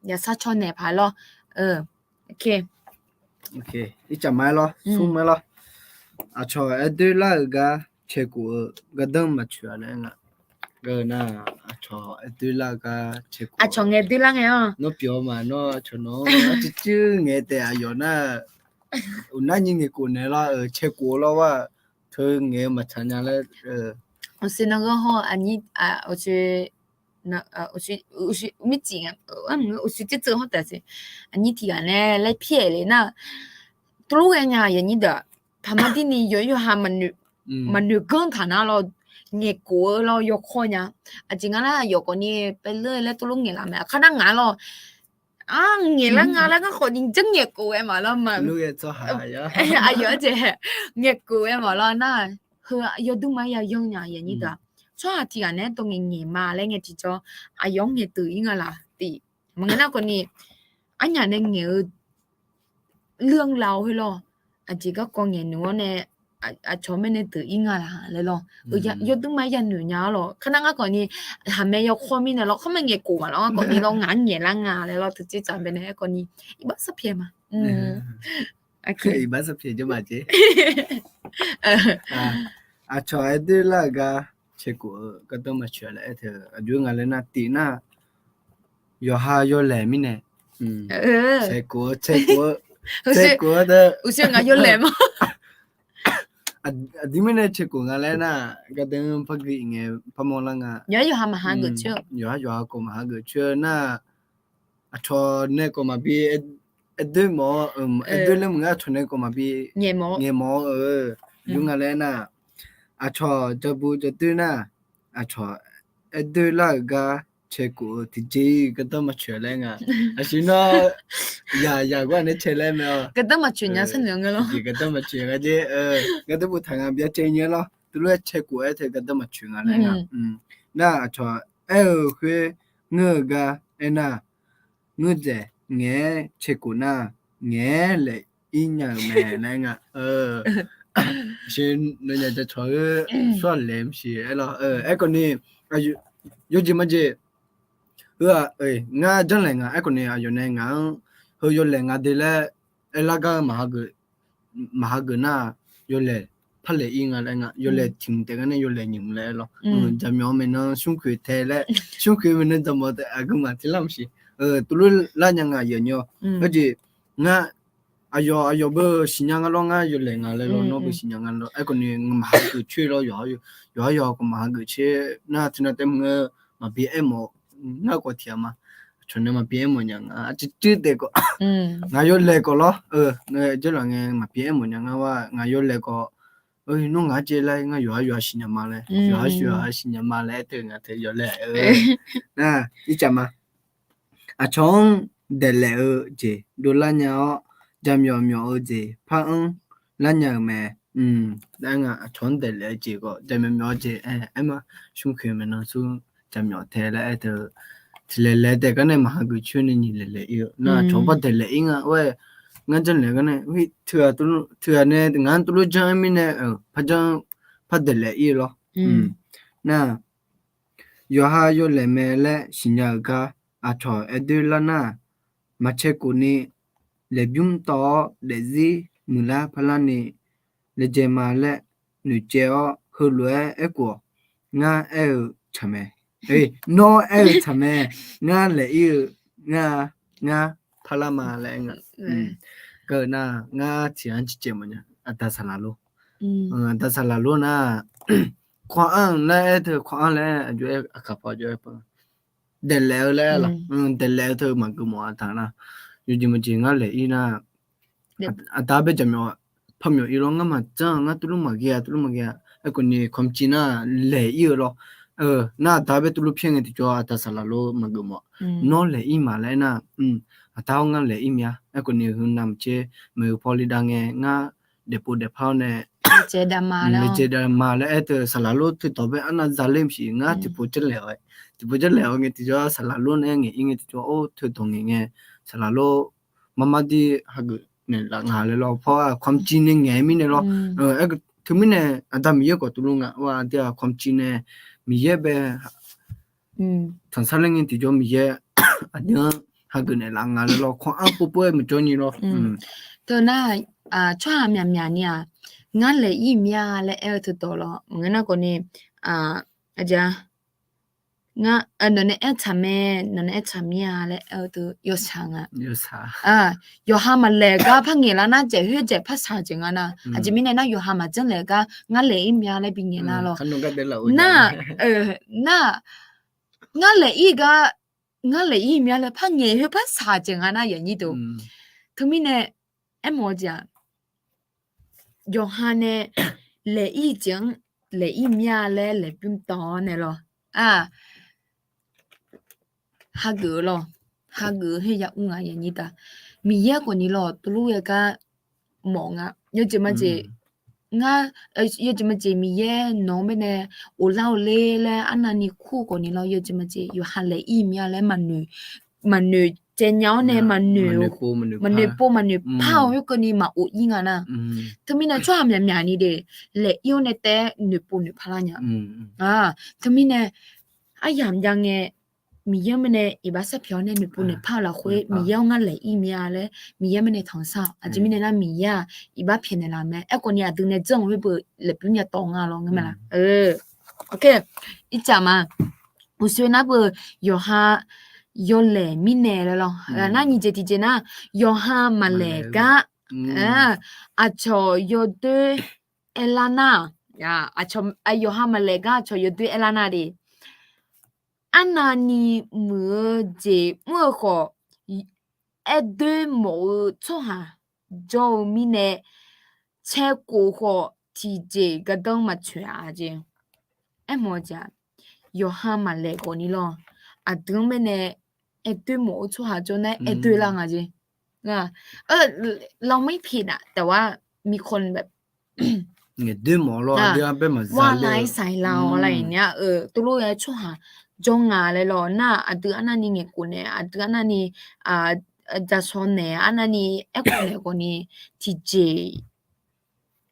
ya sa cho ne pha lo okay 一讲买了，送买了，cho对那个结果个等没去了那个那cho对那个结果cho nghe对lang nghe nó biểu mà nó cho nó chứ nghe te ayo na una ni nghe cô này là kết quả là wa thôi nghe mà tham gia là 我是那个吼我去那我去没钱啊我去这做好但是你提案呢来骗嘞那多个呀人家的他们的你有哈มัน更他那了nghe của lo yo kho nha chính là yo có niไปเลยแล้วตัวnghe làm mẹ khả năng ngã lo nghe là ngã là có nhìn chân nghe của em mà lo mà lúc ấy cho hại ya yo chứ nghe của em mà lo na hơ yo đúng mấy yo nha vậy như đó cho thì anh ấy tôi nghe mà lấy nghe chỉ cho yo nghe từ ý là thì mà cái nào còn ni anh nhà nên nghe lương lao hay lo chỉ có con nghe nữa nè cho mình nên tự ý là lấy lo yo đúng mấy giờ nữa nhá lo khả năng có ni hàm mấy yo khoa mình là không nghe của mà lo có ni lo ngán nghe là ngà lấy lo thực chất chẳng bên này có ni bắt sắp hết mà okay bắt sắp hết chứ mà chứ cho ai đưa là cái kết quả cái đó mà chuyện lại thì dù ngài lên là tí na yo ha yo lẻ mi nè kết quả đó usia ngài yo lẻ mà đi mình này kết quả ngài lên là cái đó phải ghi nghe phải mong là ngài yo ha mà hàng người chưa yo có mà hàng người chưa na cho nên có mà bị đôi mỏ đôi lên mình cho nên có mà bị nghe mỏ dù ngài lên là cho bu cho tư na cho đôi là cái kết quả thì chỉ cái đó mà chuyện lên xin nó ya qua nên chuyện lên mà cái đó mà chuyện nhà sinh lượng cái lo cái đó mà chuyện cái gì cái đó bút thằng biết chơi nhớ lo từ lúc kết quả thì cái đó mà chuyện lên na cho khuya ngơ ga na ngơ dễ nghe kết quả na nghe lại in nhà mẹ này xin nó nhà cho chơi xoa lem xí lo còn ni yo gì mà gì nga chân lại nga còn ni yo này nga hơi yo lại nga để là cái mà cái na yo lại phát lại in nga yo lại tìm tới cái này yo lại nhìn lại lo chăm nhau mình nó xung quanh thế lại xung quanh mình nó tầm cái mà thì làm gì tụi là nhà nga yo nhau cái gì nga ayo be sinyang lo nga yo le nga le lo no be sinyang lo e ko ni ma ha ku chue lo yo ko ma ha ku che na tina tem nga ma bi e mo na ko tia ma chone ma bi e mo nya nga chi chi de ko nga yo le ko lo nga je lo nga ma bi e mo nya nga wa nga yo le ko ơi nó ngã chơi lại ngã yo xin nhà mà lại yo xin nhà mà lại từ ngã thấy yo lại nè đi chăm mà à chong để lẽ gì đồ la nhau jam yo gì phá la nhau mẹ đang à chong để lẽ gì có jam yo gì em mà xuống khi mà nó xuống jam yo thế lại từ thì lẽ để cái này mà cái chuyện này nhìn lẽ yêu nè chong bắt để lẽ ngã vậy ngã chân lẽ cái này vì thừa này ngã tụi jam mình này phát để lẽ yêu lo nè yo lẽ mẹ lẽ xin nhà cái à thôi edulana mache kuni lebium to lezi mula phalani lejema le nucheo hulwe eko nga chame no chame nga le nga phalama le nga ke na nga chian chi chema nya atasalalo atasalalo na khoan le khoan le jo akapa jo pa để leo lẽ là để leo thôi mà cứ mua thằng nào như gì mà chỉ ngã lẽ ý na ta bây giờ mà phẩm nhiều ý lo ngã mà chẳng ngã tụi mà kia cái con này không chỉ na lẽ ý rồi na ta bây tụi phiền thì cho ta sala lo mà cứ mua nó lẽ ý mà lẽ na ta ngã lẽ ý mía cái con này hướng nằm chơi mà poly đang ngã depo depo này chế đam mà lẽ từ sala lo thì tao bây anh zalim gì ngã thì phụ chất lẽ thì bây giờ lẽ nghe thì cho sala lo này nghe thì cho ô thì thằng nghe sala lo mama đi hag nè là ngà lẽ lo phaoความจริงnghe mình nè lo cái thứ mình nè anh ta mình có tụi ngà và thìความจริงnè mình bé thằng sao nghe thì cho mình anh nhớ hag nè là ngà lẽ lo khoan áp bố mình cho nhiều lo từ na cho ham nhảm nhảm nha ngã lẽ ý mía lẽ từ đó lo người nào còn nè aja nga nane chame lẽ từ yo changa yo ha mà lẽ ga phang nghe là na je hue je phát sa je nga na ajimi ne na yo ha mà chân lẽ ga nga lẽ ý mía lẽ bị nghe na lo na nga lẽ ý mía lẽ phang nghe hue phát sa je nga na yan yi do thumi ne em mo ja yo ha ne lẽ ý chang lẽ ý mía lẽ bim to ne lo ha gỡ hay ya unga ya ni ta mi ya ko ni lo tulu ya ka mo nga yo je ma je nga yo je ma je mi ya no me ne o lao le anani khu ko ni lo yo je ma je yo ha le i mi ya le manu je nyao ne manu pao yo ko ni ma o yi nga na thmi na chwa mya mya ni de le yo ne te nu pu nu phala nya thmi ne ayam yang e mi yamne ibasa phione ni pune phala khwe mi yanga le imya le mi yamne thangsa ajimine na mi ya iba phine la me ekoni adu ne jong we bu le punya tonga lo ngama la okay ichama uswena bu yo ha yo le mine le lo na ni je ti je na yo ha male ga acho yo de elana ya acho yo ha male ga acho yo de elana de anani mưa je mưa kho ede mo cho ha jo mine che ko kho ti je ga dong ma chue a je e mo ja yo ha ma le ko ni lo a dong me ne ede mo cho ha jo ne ede la nga je nga เราไม่ผิดอ่ะแต่ว่ามีคนแบบ nghe đêm mỏ lo đi ăn bên mà ว่าไลฟ์ใส่เราอะไรอย่างเงี้ยตุลุยช่วหาจงงาเลยหรอน่ะอะตืออันนั้นนี่เงกูเนี่ยอะตืออันนั้นนี่จะชอนเนี่ยอันนั้นนี่เอกูเนี่ยกูนี่ทีเจ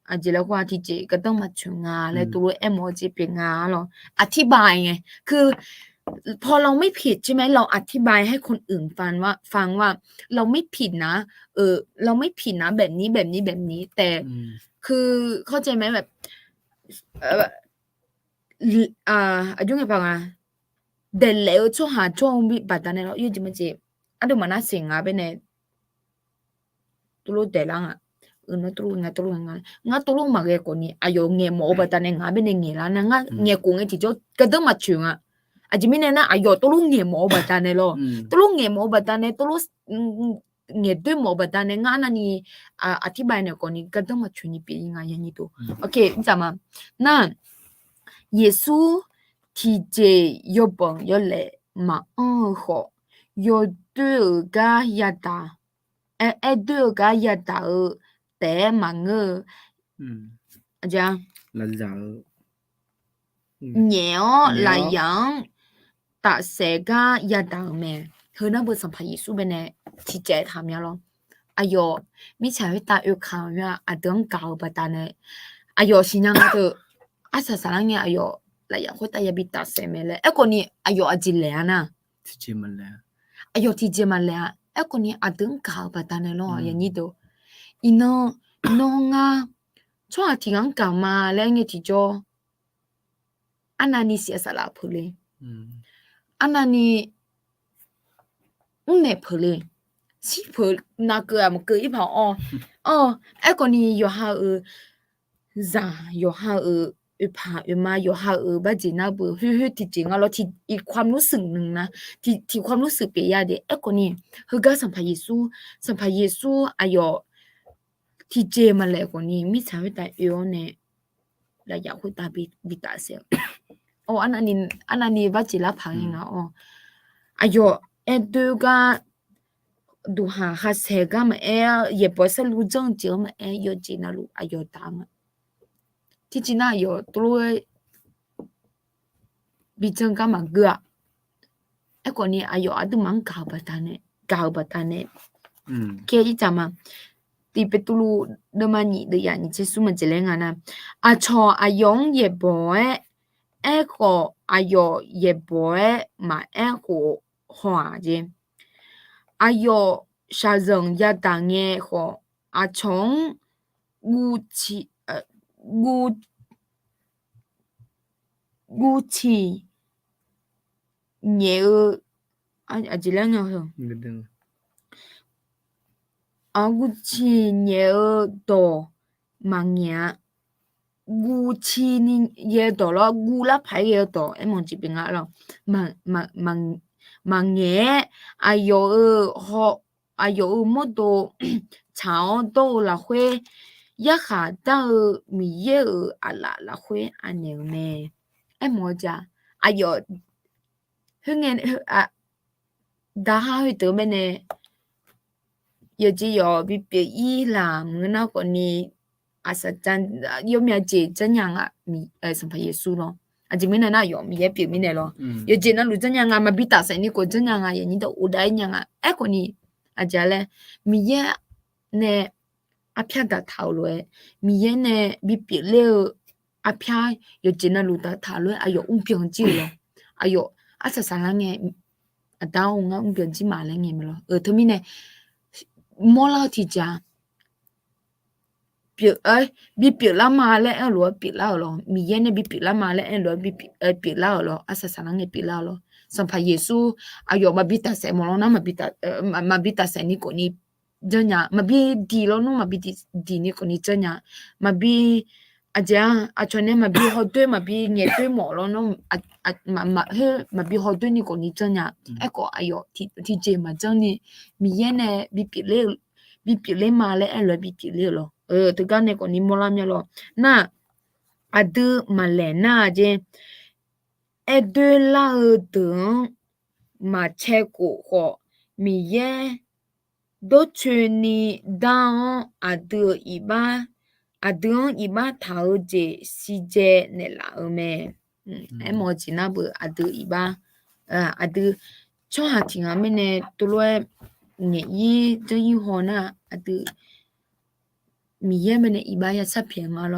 อะเจแล้วกว่าทีเจก็ต้องมาชงงาเลยตุลุเอโมจิเป็นงาหรออธิบายไงคือพอเราไม่ผิดใช่ไหมเราอธิบายให้คนอื่นฟังว่าเราไม่ผิดนะเราไม่ผิดนะแบบนี้แต่คือเข้าใจไหมแบบอายุไงป่ะเดลเลวช่วหาช่วงวิบัติเนี่ยเราอยู่จริงๆอะดูมันน่าเสียงอ่ะเป็นเนี่ย tu lu de lang no tu lu nga tu lu ma ge ko ni ayo nge mo ba ta ne nga be ne nge la na nga nge ku nge ti jo ka da ma chu nga a ji mi ne na ayo tu lu nge mo ba ta ne lo tu lu nge mo ba ta ne tu lu nge de mo ba ta ne nga na ni a ti ba ne ko ni ka da ma chu ni pi nga ya ni to okay 你知道吗那耶稣提着有本有来嘛好有对个呀哒对个呀哒แต่嘛这样 là giờ 鸟来养打谁个呀哒咩和那不是怕耶稣呗呢提着他们咯哎呦你才会打有看呀啊等搞不打呢哎呦新娘个啊啥啥人呀哎呦来呀会打呀比打谁咩嘞哎个你哎呦啊几来呐 thì chỉ mà là 哎呦，提前嘛嘞，哎，过年阿等搞不单的咯，人家都，伊喏啊，从阿提讲搞嘛，嘞个提着，阿那你写啥啦普嘞？阿那你，没普嘞，是普那个啊，么个一跑哎，过年有哈咋有哈怕มาอยู่หาบ่จีน่าบ่ฮึๆที่จริงอ่ะเราที่อีกความรู้สึกนึงนะที่ความรู้สึกเปียเดเอ้คนนี้คือก็สัมภาษณ์เยซูอายอที่เจมาแล้วคนนี้มีชาวตาเอวเนี่ยแล้วอยากคุยตาบิตาเสียอันนี้บ่จีละพังงาอายอดูก็ดูหาเสกมาเยปอสรู้จังเจอมายอจีน่ารู้อายอตามที่จีน่าอยู่ตัวบิจังก็มาเกลือไอ้คนนี้อายุอาดุมันกาวบัตาเนี่ยแค่ที่จะมาตีไปตัวเดิมมันนี่เดียนี่จะสู้มันจะเล่นงานนะอาชออายองเย่บ่อยไอ้ก็อายุเย่บ่อยมาไอ้ก็หัวเจอายุชาจงยาตังเงี้ยก็อาชงกูชีกูชีเนี่ยจีเล่นยังไงกูชีเนี่ยตัวมังเนี่ยกูชีนี่เนี่ยตัวละกูละไปเนี่ยตัวมองจีเป็นอะไรล่ะมังเนี่ยอายุอายุหมดตัวเช้าตัวละเว้ยยาขาดมีเยอะอะไรเว้ยอันนี้แม่มอจ้าอายุฮึเงินดาหาให้ตัวแม่เนี่ย有只有比别伊啦，我那个呢，是真有没有怎样啊？什么耶稣咯？这边那有没有表面的咯？有只那路怎样啊？嘛比大神你个怎样啊？人家都有得样啊？个呢？这嘞，没有呢，片的头嘞，没有呢，比别了片有只那路的头嘞，有平子咯，有是啥人呢？当我平子买了呢么咯？他们呢？莫老提家，比拉马嘞，罗比拉咯，米耶呢比拉马嘞，罗比拉咯，啥啥人比拉咯，上怕耶稣，有嘛比达塞莫咯，那嘛比达塞你个你怎样，嘛比地咯，侬嘛比地你个你怎样，嘛比这样传呢嘛比好对嘛比热对莫咯，侬嘛比好对你个你怎样，个ที่เจมาจังนี่มีเย呢比比เลยมาเลย比比เลย咯ตัวกันเนี่ยก็นี่มอลาเนี่ย咯น่ะดูมาแลน่ะเจดูลาตึงมาเช็คก็มีเยdo chuni downดูอีบ้าดูอีบ้าเท่าเจซีเจเนี่ยละแม่มอจีน่าเบอดูอีบ้าดูช่วงหาทิ้งไม่เนี่ยตัวเนี่ยยี่จะยี่ห้อน่ะดูมีเยอะมันเนี่ยอีบ้าจะสับเพียงอ่ะ咯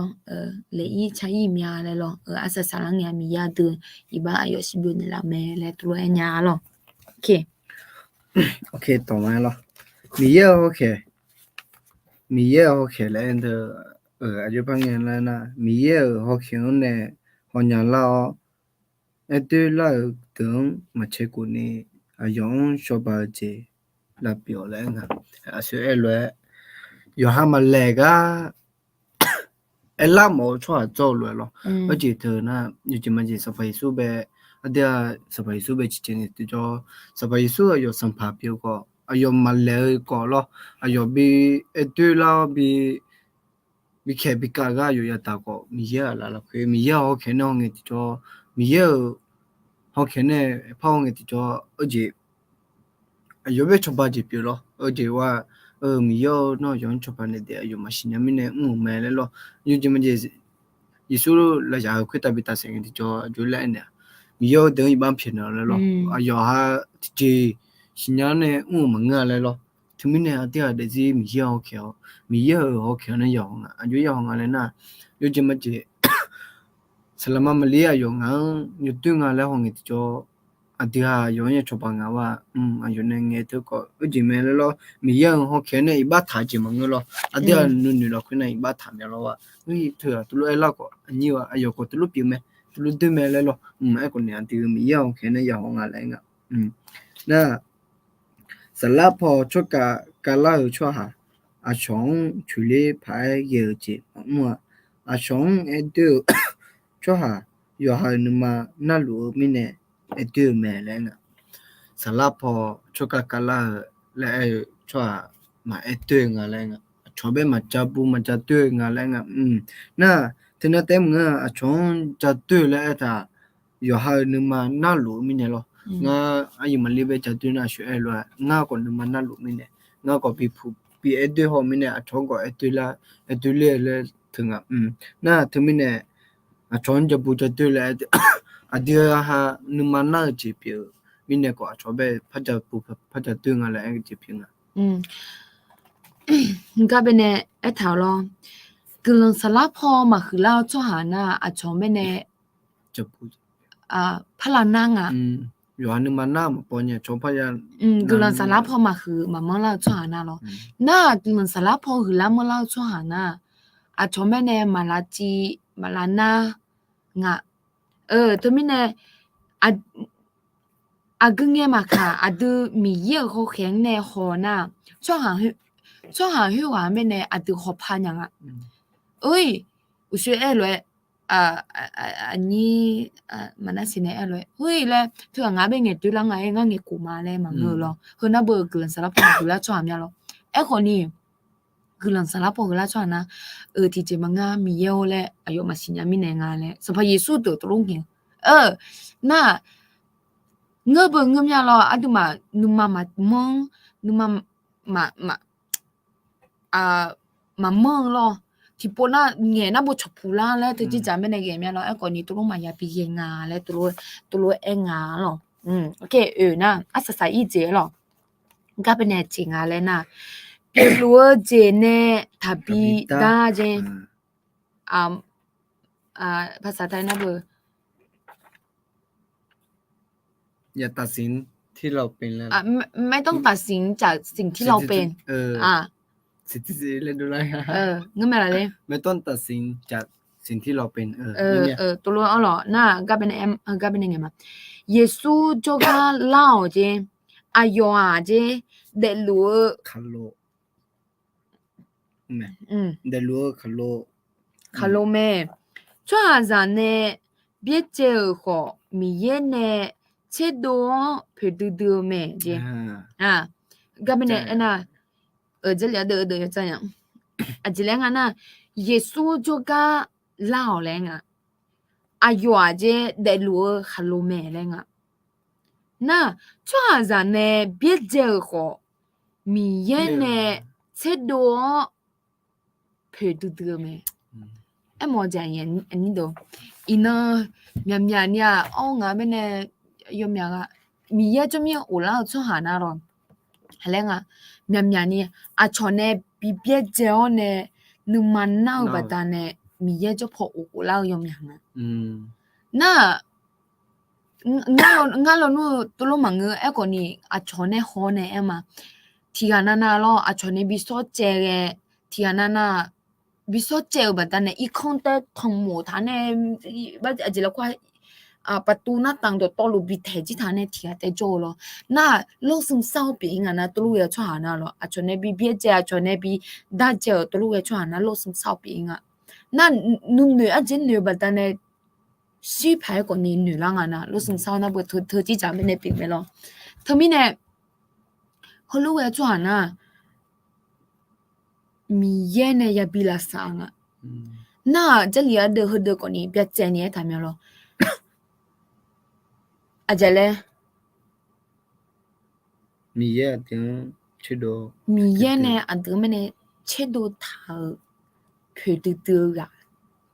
เลยยี่ใช้ยี่มีอะไร咯อาศัยสารเงี้ยมียาดูอีบ้าอายุสิบเดือนละแม่เลยตัวเนี่ย咯โอเคต่อมา咯มีเยอะโอเคแล้วเธออายุพังเงินแล้วนะมีเยอะโอเคเนี่ยหัวหน้าเราดูเราถึงมาเช็คกูนี่ยองชอบบาเจลาเปียวแล้วนะอาศัยเลย有他们那个拉毛出来走了咯，而且头呢，有这么几十倍数呗，dia 10倍数呗，之前的叫10倍数有生发表过，有马来过咯，有比对啦比开比价个有打过，米嘢啦啦，佢米嘢好看呢，我哋叫米嘢好看呢，怕我哋叫而且有被出版指标咯，而且话米嘢那样出版的有嘛新人民的买了咯，有这么就是意思来讲，佢特别大声的就来呢。米要等一般便宜了咯，要下这新年呢，我们来咯，他们呢第二的是米要好，米要好看的要啊，就要啊来那，有这么这，selama Malaysia yang ang itu ngala hong itu jo, adia yang ye coba ngawa, ayo nenge itu ko, uji mele lo, mi yang hong kene iba taji mangu lo, adia nunu lo kena iba tamya lo wa, itu ya tulu ela ko, niwa ayo ko tulu piume, tulu tu mele lo, aku ni anti mi yang kene ya hong ngala nga, na, selapo coka kalau coha, achong chule pai ye je, mua, achong itu cho ha yo ha numa na lu mi ne e de me le nga sala po cho ka kala le cho ha ma e de nga le nga cho be ma cha bu ma cha de nga le nga na tena tem nga a chong cha de le ta yo ha numa na lu mi ne lo nga a yi ma le be cha de na shu e lo nga ko numa na lu mi ne nga ko bi phu bi e de ho mi ne a chong ko e de la e de le thunga na thumi ne a chon je bu je de le adia ha numa na je pi mi ne ko a cho be pha ja bu pha ja de nga le a je pi nga ก็เป็นไอ้ถาวรคือลงสลับพอมาคือเราจ้หาหน้าอาชมเป็น je bu พลานังอ่ะ yo ha numa na mo po nya cho pha ya คือลงสลับพอมาคือมามองเราจ้หาหน้าหรอน่าคือลงสลับพอคือเรามองเราจ้หาหน้าอาชมเป็นมาลาจีมาลานางะตัวมิเนี่ยกึ่งเงี้ยมาค่ะดูมีเยอะเขาแข็งแน่หอหน้าจ้หาให้ว่าไม่เนี่ยดูหอบพันอย่างอ่ะเอ้ยอุชื่อเลยอันนี้มันน่าสิเนี่ยเลยเฮ้ยเลยถึงงานเป็นไงตัวละไงงานเงี้ยกูมาเลยมาเงอหรอคือน่าเบื่อเกินสารพัดคือละจ้าเนี่ยหรอคนนี้คือหลังสารพัดคือละจ้านะที่จะมางานมีเยอะเลยอายุมาสิญญามีในงานเลยสภาพยิสุตัวตรงนี้น่าเงือบเงือบยาลอดูมานุมามองนุมามามองลอที่ปน่าเงี้ยน่าบุชพูล่าแล้วที่จะไม่ในเกมยาลอก่อนนี้ตัวลงมายาปีเงาแล้วตัวเองาลอโอเคนะสายอีเจลอก็เป็นแนวจริงอะไรนะเปลัวเจเนทับบีดาเจภาษาไทยนะเบออย่าตัดสินที่เราเป็นแล้วไม่ต้องตัดสินจากสิ่งที่เราเป็นสิทธิเล่นดูไรงั้นไม่ละเลยไม่ต้องตัดสินจากสิ่งที่เราเป็นตัวรู้อ๋อเหรอน่าก็เป็นก็เป็นยังไงมาเยซูจงก็เล่าเจอายอเจเดลัวคาโลแม่เดลัวคาโลแม่ช่วงอาจารย์เนี่ยเบียเจอขอมีเย็นเนี่ยเช็ดตัวเพื่อดูแม่เจก็เป็นเนี่ยนะ这里的这样这两个呢耶稣就个老人啊有这的路哈路美人啊那抓着呢别这个米耶呢吃多陪ดู美莫讲言你都呢မြန်မြန်เนี่ยအော်ငါမနဲ့ยมยามีเยอะจมีโอลาชหานาหรออะไรงะမြန်เนี่ยอาชอนเนี่ยบีเบียเจอเนี่ยนุมันน่าบัดเนี่ยมีเยอะจะพอโอลายมยังอ่ะน่างาเรานู่ตัวลมังเงอคนนี้อาชอนเนี่ยฮอเนี่ยมาที่กันนาลออาชอนเนี่ยบิโซเจเกที่กันนาบิโซเจบัดเนี่ยอีคอนเตทั้งหมดท่านเนี่ยบัดอาจจะแล้วก็ ประตูหน้าต่างตัวตัวลูกบิดเทจิทานเนี่ยที่แต่โจloน่าโลกซึมเศร้าปีงนะตัวลูกช่วยนะloชนเนี่ยบีเบี้ยเจ้าชนเนี่ยบีด่าเจ้าตัวลูกช่วยนะโลกซึมเศร้าปีงน่านุ่มเหนือจินเหนือบัดนั้นชีพายคนนี้เหนือละงั้นนะโลกซึมเศร้านะเบอเธอที่จะไม่ได้ปีไม่loเธอมีเนี่ยเขาลูกช่วยนะมีเย็นเนี่ยอย่าบีลาสังน่าจะเลี้ยเดือดคนนี้เบียเจเนี่ยทำยังไงloอาจจะเลยมีเยอะถึงชิโดมีเย็นเนี่ยอันเดิมเนี่ยเช็ดดูเท้าเพื่อดื้อๆอ่ะ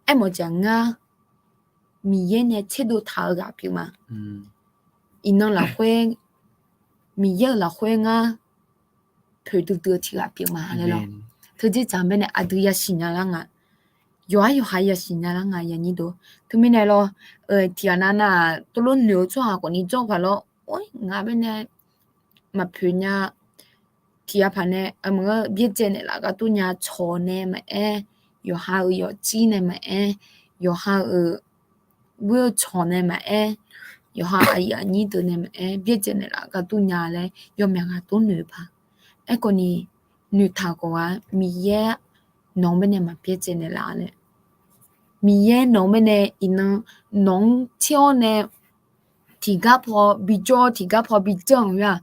ไอ้หมอจังอ่ะมีเย็นเนี่ยเช็ดดูเท้าอ่ะพี่มาอีนั่นละเว้งมีเยอะละเว้งอ่ะเพื่อดื้อๆที่อ่ะพี่มาเลยหรอเธอจะจำเป็นเนี่ยอันเดียสินะล่ะอ่ะอยู่หายสินะล่ะอ่ะอย่างนี้ดูถึงไม่ได้หรอที่อันนั้นน่ะตัวรุ่นเหนือช่วงคนนี้จบไปแล้วโอ้ยงานเป็นเนี่ยมาเพื่อนเนี่ยที่อาพันเนี่ยมึงก็เบี้ยเจเนี่ยละก็ตัวเนี่ยชอเนี่ยมาอยู่หาอยู่จีเนี่ยมาอยู่หาวิวชอเนี่ยมาอยู่หาอย่างนี้ตัวเนี่ยมาเบี้ยเจเนี่ยละก็ตัวเนี่ยเลยอยู่เมียก็ตัวเหนือพะคนนี้เหนือท่าก็ว่ามีเย่น้องเป็นเนี่ยมาเบี้ยเจเนี่ยละเลยมีเย่น้องเป็นเนี่ยอินน้องเที่ยวเนี่ยที่ก็พอบิจอที่ก็พอบิจังว่า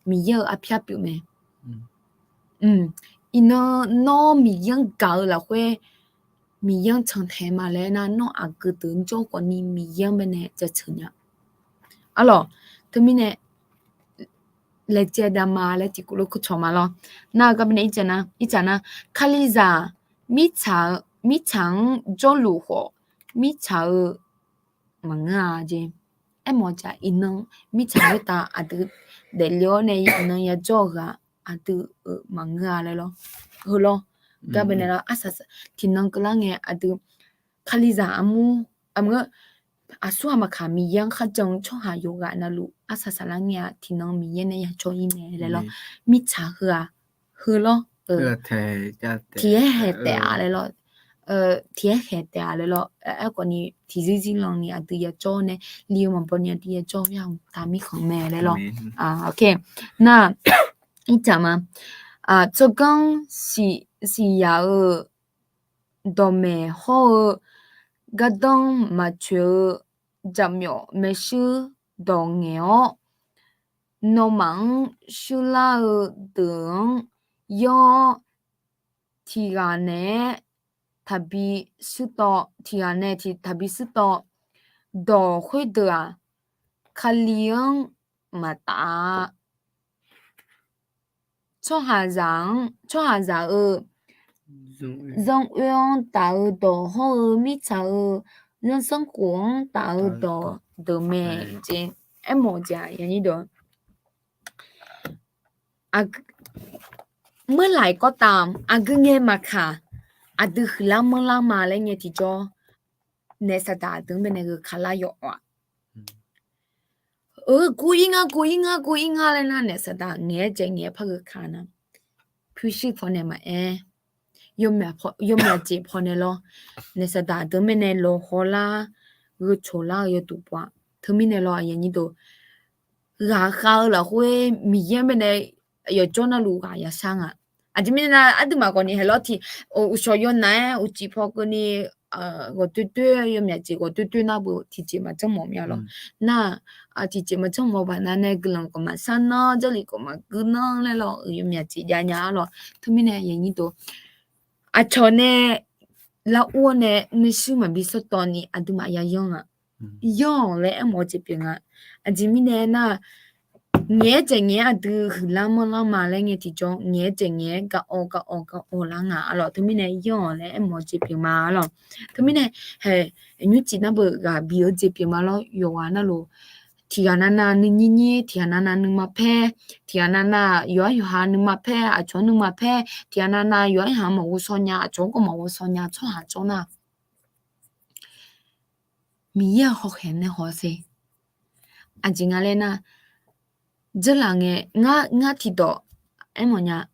มีเยอะอาเพียบอยู่ไหมอีน้องมียังเก่าแล้วเว้ยมียัง成台มาแล้วนะน้องอากูตื่นโจ้กว่านี้มียังเป็นเนี่ยจะถึงเนี่ยอ๋อถึงมีเนี่ยเลเจดามาเลติกุลคุชมาแล้วน่าก็เป็นอีจันนะคาลิซามีฉังจอลูหัวมีฉังมังอาเจไอ้หมอจ่าอีน้องมีฉังตาอาดูเดี๋ยวเลี้ยวเนี่ยอีน้องอย่าจ่ออาดูมังอาเลยหรอก็เป็นเนี่ยอาศัยที่น้องกำลังเนี่ยอาดูคาลิซาอามูก็อาสัวมาขามียังข้าจงช่อหาโยกะนะลูอาศัยสลังเนี่ยที่น้องมียังเนี่ยช่ออีเมลเลยหรอมีฉาหือหรอเทจะที่เหตุแต่อะไรหรอที่เหตุแต่อะไรหรอคนนี้ที่จริงๆลองเนี่ยตัวอย่าจ่อเนี่ยเลี้ยวมันปนเนี่ยตัวอย่าจ่ออย่างตามมีของแม่เลยหรอโอเคน่าอีจามา这刚是要到美好个当嘛就怎么没事当了那忙是啦等要提案呢特别是到提案呢特别是到到会的啊看脸嘛大cho hà giang dòng uyên tạo đồ hồ mi chào nhân sinh cuồng tạo đồ đồ mẹ chứ em một giờอย่างนี้đồเมื่อไหร่ก็ตามก็เงี้ยมาค่ะดูขลังมันละมาเลยเงี้ยที่จอในสตาร์ถึงเป็นขลายอ่ะกูอิงเลยนะเนี่ยสตาร์เงี้ยเจเงี้ยพักขานะผู้ชิพอเนี่ยมายมแม่จีพอเนี่ย咯เนี่ยสตาร์ถึงเป็นเนี่ยโลฮอลาโชลาตุปะถึงมีเนี่ย咯อย่างนี้ตัวราคาละห้วยมีเยอะเป็นเนี่ย有做那路噶也上啊，这边呢，都嘛讲你系老天，我小要难，我只怕个你我对有面子，我对那部提前嘛正毛面咯，那提前嘛正毛吧，那个人个嘛山呢，这里个嘛个呢来咯，有面子呀咯，他们呢人家都朝呢，老我呢，没事嘛，别说到你都嘛要用用嘞，冇这边这边呢那。nghe chừng nghe từ lama lại nghe thì cho nghe chừng nghe cả ô là ngã rồi thứ này do là em muốn chụp hình mà rồi thứ này hệ như chỉ là bữa gà biểu chụp hình mà rồi yêu anh rồi thì anh na nưng thì anh na nưng mà phe thì anh na yêu hà nưng mà phe cho nưng mà phe thì anh na yêu hà mà vô số nhà cho có mà vô số nhà cho hà cho na mi ya học hết này học gì chính là na这两个我提到，哎么呀？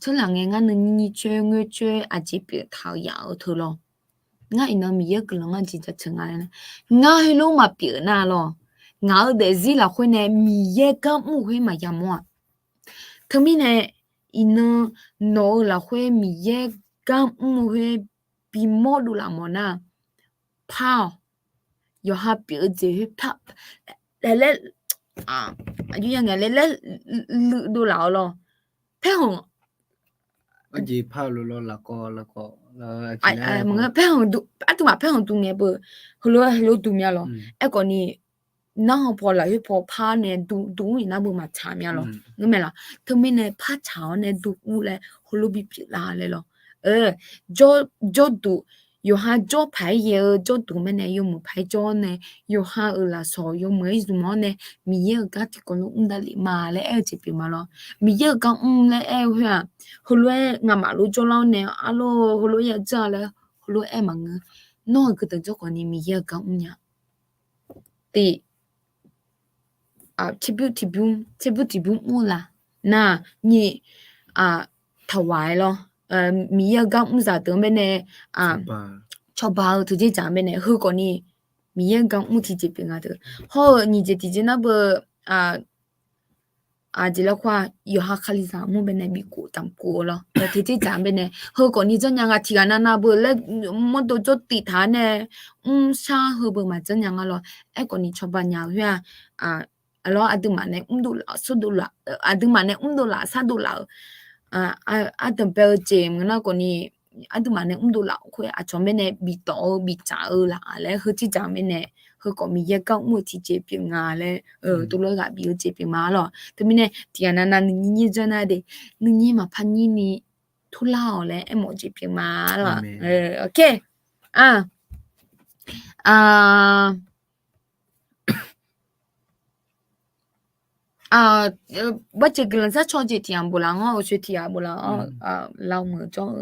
这两个我能你追这这别讨厌头咯。nga ina mi ye glo nga ji ja chenga ne nga he lo ma pi na lo nga de zi la khwe ne mi ye ka mu hwe ma ya mo thmi ne ina no la khwe mi ye ka mu hwe bi mo du la mo na pa yo ha pi je he pa le ayu yang le lu du la lo pe hong အကြီးဖောက်လို့လောလာကောလာကောလာအ ai ကြီးလဲ ai mga pe hong du atu ma pe hong du ne bo hlo du mya lo e ko ni na ho pho la he pho pha ne du ni na bo ma cha mya lo ngi me la thmi ne pha cha ne du u le hlo bi pi la le lo jo du yo ha jo phai ye jo du me ne yo mu phai jo ne yo ha la so yo me zu mo ne mi ye ga ti ko lo un da li ma le e chi pi ma lo mi ye ga le e hwa hlo nga ma lo jo lo ne a lo hlo ye ja le hlo e ma ng no ga de jo ko ni mi ye ga nya ti chibu mu la na ni thawai lo mi ye ga za de me ne ပါ cho ba tu ji ja me ne hu ko ni mi ye ga mu ti ji pe nga de ho ni ji ti ji na bo ji la kwa yo ha khali sa mu be ne bi ko tam ko lo ti ji ja me ne hu ko ni zhen yang ga ti ga na bo le mo do jo ti tha ne sha hu bo ma zhen yang ga lo e ko ni cho ba nya hwa alo adu ma ne du la so du la adu ma ne du la sa du la adam pe je na ko ni adu ma ne du la khwe a cho me ne bi to bi cha la le hu ji ja me ne hu ko mi ye ka mu ti je pi nga le tu lo ga bi je pi ma lo tu mi ne ti na na ni ni je na de ni ma pha ni tu la le e mo je pi ma lo okay bắt chước lần sát cho chị tiệm bù lăng ở chuyện tiệm bù lăng lâu mở cho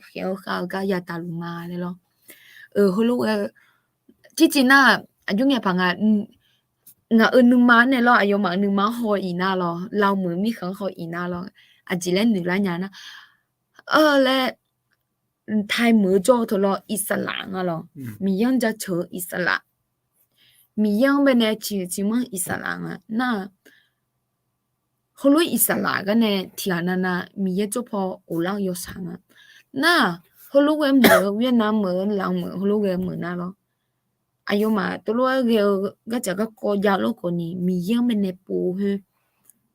khéo khao cái nhà ta luôn mà đấy lo hồi lúc chị na anh chung nghe bằng ngà nương má này lo anh mà nương má hồi ina lo lâu mở mi khăng hồi ina lo chị lên nửa nhà na lẽ thay mở cho thôi lo Islam lo mi yang ra chờ Islam mi yang bên này chỉ mang Islam na holo isala ga ne thiana na mi ye cho pho o lang yo sang na holo we mo Vietnam mo lang mo holo we mo na lo ayo ma to lo ge ga cha ga ko ya lo ko ni mi ye me ne po he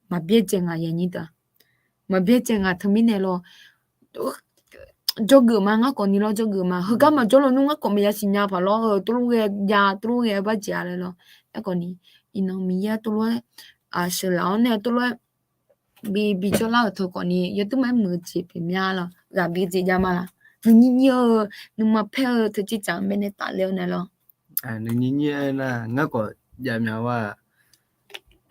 ma bie chen ga ye ni da ma bie chen ga thmi ne lo jo gu ma nga ko ni lo jo gu ma ha ga ma jo lo nu nga ko me ya sin ya pha lo to lo ge ya to lo ge ba ja le lo e ko ni ino mi ya to lo sha lao ne to lo bị cho lao thôi còn đi giờ tôi mới mở chỉ bị mía lo gặp bị gì ra mà là nhưng nhiều nhưng mà phải tôi chỉ chẳng bên này ta liệu này lo nhưng như là ngã có giảm nhauว่า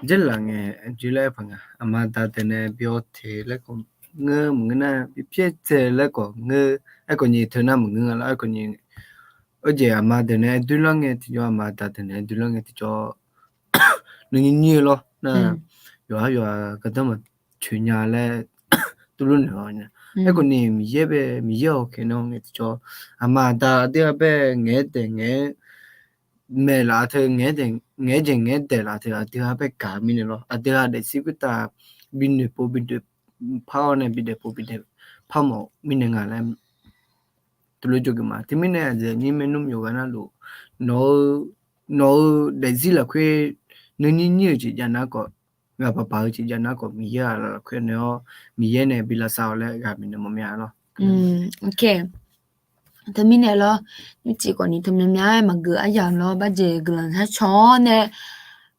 rất là nghe chỉ là phần mà ta tên này biểu thị là có ngơ mình na bị chết chết là có ngơ ai có nhiều thứ nào mình ngơ là ai có nhiều ở giờ mà tên này đôi lần nghe thì cho mà ta tên này đôi lần nghe thì cho nhưng nhiều lo na yo cái đó mà chuyện nhà là tôi luôn nói nè cái con này mi ye ok nó nghe cho mà ta đi về nghe mẹ là thôi nghe là thôi đi về cả mình rồi đi để xí cái ta bin được po bin được phao này bin được po bin được phao mỏ mình nghe là tôi luôn cho cái mà thì mình này giờ như mình nôm yoga na lu nó để gì là cái nên như chỉ cho nó có ngà bà chỉ cho nó có mi ya là khuyên nó mi ya này bị là sao lại gặp mình mà mẹ nó ok thế mình này lo như chỉ còn đi thầm mẹ mà gửi giờ lo bây giờ gửi sát chó nè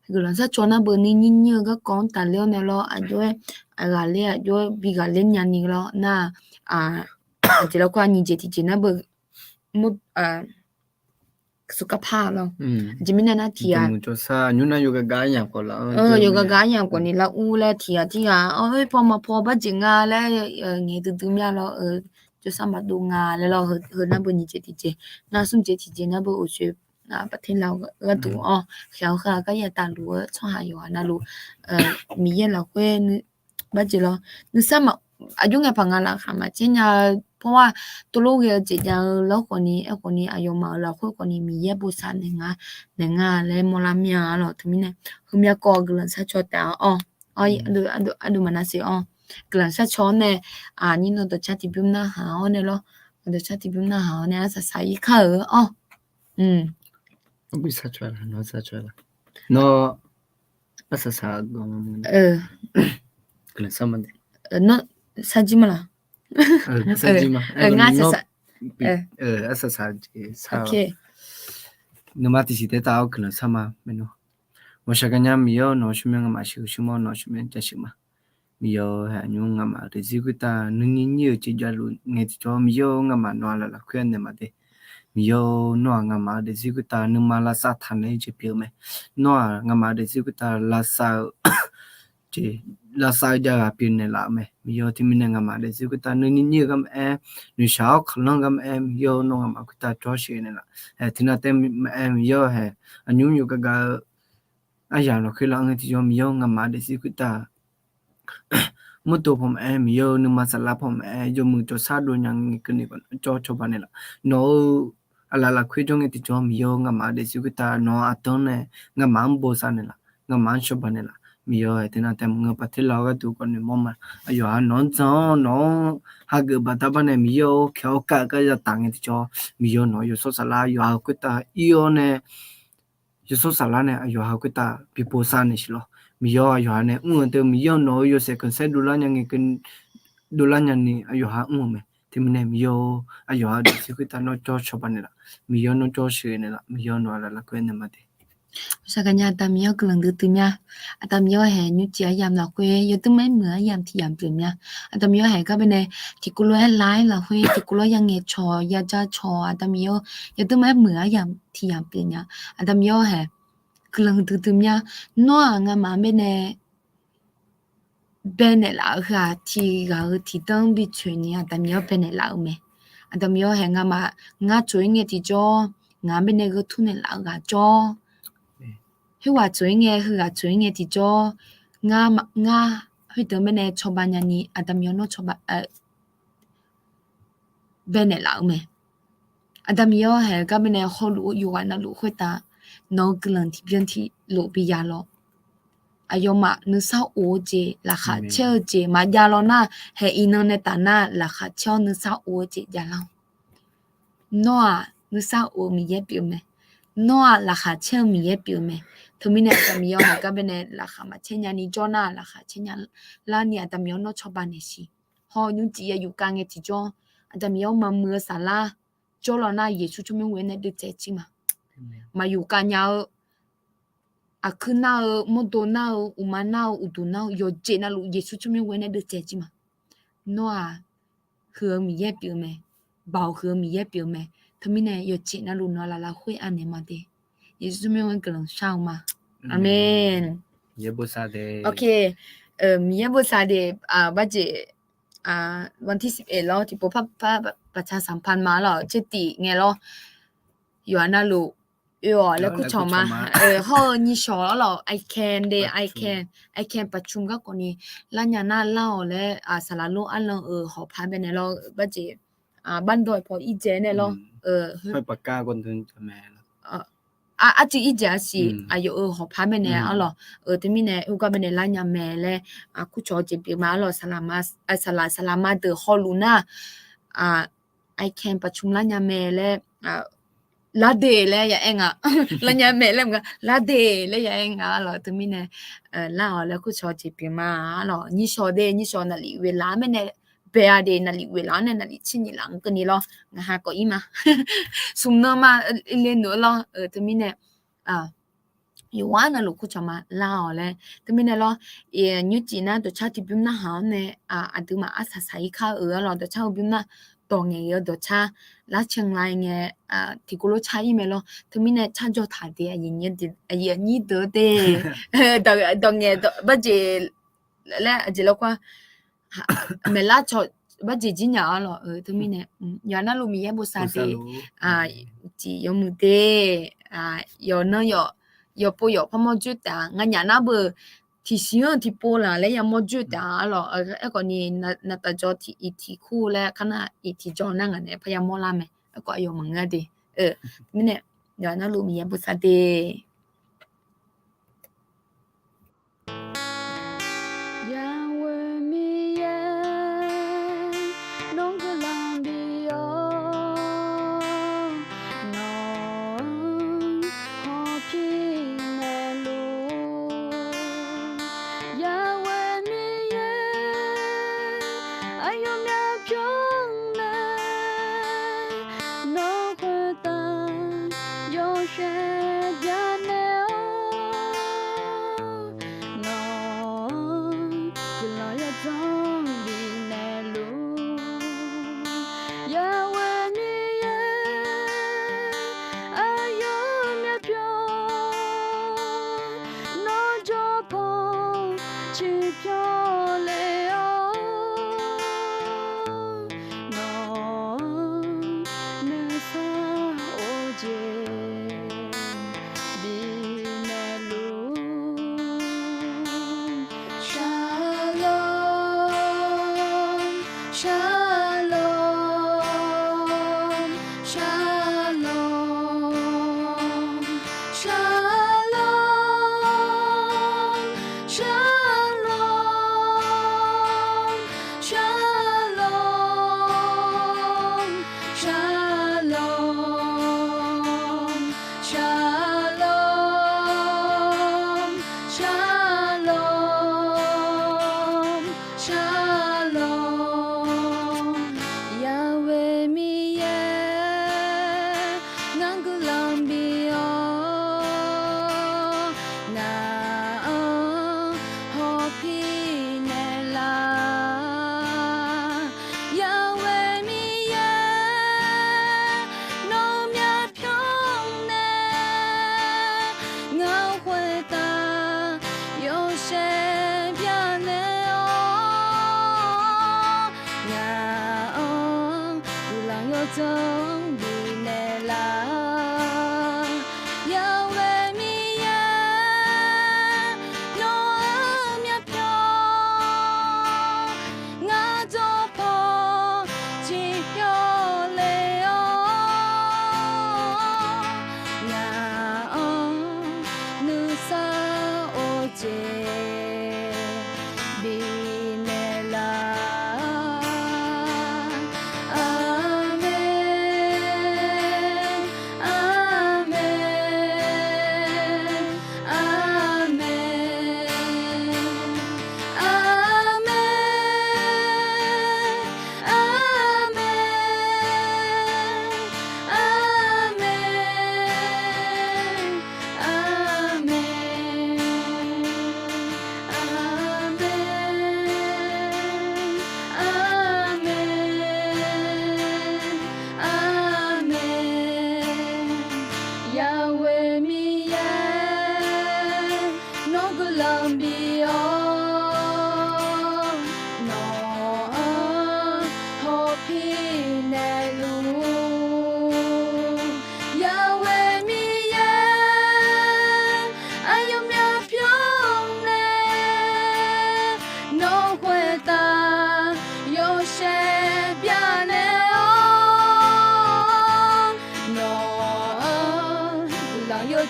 gửi sát chó nó bữa nay như các con tài liệu này lo anh rồi gà lên rồi bị gà lên nhà này lo na chỉ là qua nhìn chỉ nó bữa mộtสุขภาพเราจะไม่น่าเทีย cho sa nhu na yoga ga nya ko la yoga ga nya ko ni la u le tia ti gaพอมาพอba jing ga le nge tu tu mya lo就上把都啊了咯和那不你姐姐那送姐姐那不我学那不听老个读哦小哈个也打路创下有啊那路米也老会你把这咯你上嘛啊用个朋友啦哈嘛今年婆ราะว่าตัวลูกရဲ့ကြည်ကြလောက်ကိုနီအကိုနီအယုံမလာခွကိုနီမီရဲ့ဘူစာနေငါလဲမလာမြာလို့သမီးနဲ့ခမကောဂလန်ဆက်ချောတာအော်အဒူမနာစီအော်ဂလန်ဆက်ချောနဲ့နီနိုတချတိဘုမနာဟာအော်နေလို့တချတိဘုမနာဟာနဲ့ဆဆာယခါအော်不杀出来了，拿杀出来了，拿不杀杀个，可能什么的，那杀鸡嘛啦，杀鸡嘛，俺杀杀，杀杀杀。 OK， 那么这些的到可能什么没喏，我想跟人没有拿什么个嘛，什么拿什么这些嘛，没有还用个嘛，这些个ta能有这家路，你就没有个嘛拿了亏的嘛的。Mio noa nga ma de sikuta numa la sa thane je pyo me noa nga ma de sikuta la sa je la sa ja ga pyo ne la me mio timine nga ma de sikuta ni ga me ni sha khlong ga me mio no nga ma kuta cho she ne la tina te mio he anyu ga ga aya no khila nga ti yo mio nga ma de sikuta mu to phom mio numa sa la phom yo mu to sa do nyang ni ko cho cho ba ne la no ala khwe jong ti jo mio nga ma de sikuta no aton ne nga ma bo sa ne la nga ma sho ba ne la mio e tina te nga pa thila ga tu ko ne mo ma ayo ha non zo no ha ge ba ta ba ne mio khyo ka ga ya ta nge ti jo mio no yo so sa la yo ha kuta io ne yo so sa la ne ayo ha kuta pi po sa ne shi lo mio ayo ha ne te mio no yo se kon se du la nya nge ken du la nya ni ayo ha me timne mio ayo ha de sikuta no cho cho ba ne la mio no cho she ne la mio no la kwe ne ma de sa kanya ta mio klang de tu mya ata mio he nyu chia yam la kwe yo tu mai mưa yam thi yam plim mya ata mio he ka bene ti ku lo lai la hwe ti ku lo yang nge cho ya ja cho ata mio yo tu mai mưa yam thi yam plim mya ata mio he klang de tu mya no nga ma bene bene la ga ti dang bi chwe ni ata mio bene la me ata mio he nga ma nga chwe nge ti jo nga bene go tu ne la ga jo hi wa chwe nge ti jo nga hui de bene choba nya ni ata mio no choba bene la me ata mio he ga bene ho lu yu wa na lu hui ta no glan ti bian ti lo bi ya lo ayoma nu sa o je la kha che je ma ya lo na he ino ne ta na la kha cho nu sa o je ya lo noa nu sa o mi ye pi me noa la kha che mi ye pi me thumi ne ta mi yo ha ka bene la kha ma che nya ni jo na la kha che nya la ni ta mi yo no cho ba ne si ho nyu ji ye yu ka nge ti jo ta mi yo ma mưa sa la jo lo na ye chu chu mi we ne de che chi ma yu ka nya akuna modo na umana uduna yo je na lu yesu chu mi we ne de che chi ma no a hue mi ye pi me bao hue mi ye pi me thmi ne yo che na lu no la hui an ne ma de yesu mi we glan shao ma amen ye bo sa de okay mi ye bo sa de ba je วันที่11แล้วที่ประชาสัมพันธ์มาแล้วจะติไงแล้วอยู่อันนั้นลูกแล้วคุณชมมาเฮานี่ชอแล้ว I can ประชุมกับคนนี้แล้วญาณาเล่าและสารโลอันแล้วหอพาไปเนี่ยแล้วบัดจิบ้านดอยพออีเจเนี่ยแล้วไปปากกาคนถึงจะแม่อาจิอีเจสิอายุหอพาไปเนี่ยอ๋อเหรอที่มีเนี่ยอุกาไปเนี่ยลายาแม่และคุณชอจิปีมาแล้วสลามาเดอฮอลูน่าI can ประชุมลายาแม่และla de le ya enga la nya me le nga la de le ya enga lo tu mi ne la le ku cho ji pi ma lo ni so na li we la me ne be ya de na li we la ne na li chin ni lang ka ni lo nga ha ko i ma sum no ma le no lo tu mi ne yu wa na lo ku cho ma la le tu mi ne lo ye nyu ji na to cha ti pi na ha ne a tu ma a sa sa i kha lo to cha pi naตองเงี้ยตัวชาลักเชียงรายเงี้ยที่กูรู้ใช้อีเมลถึงมีเนี่ยช่างโจทย์เดียอย่างเงี้ยอย่างนี้เด้อเด้ตองเงี้ยบัดเจแล้วเจแล้วก็เมล่าชดบัดเจจริงอย่างอ่ะถึงมีเนี่ยอย่างนั้นลูกมีเยอะบุษาเดจียมุเดอย่างนั้นอยู่ปู่อยู่พ่อมจุดแต่งั้นอย่างนั้นเบอร์提醒提波啦，嘞要么就打咯，一个你那大家提库嘞，看那提叫那个呢，พยายาม么啦没，一个有门个的，你呢，要那路米也不啥的。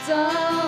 走。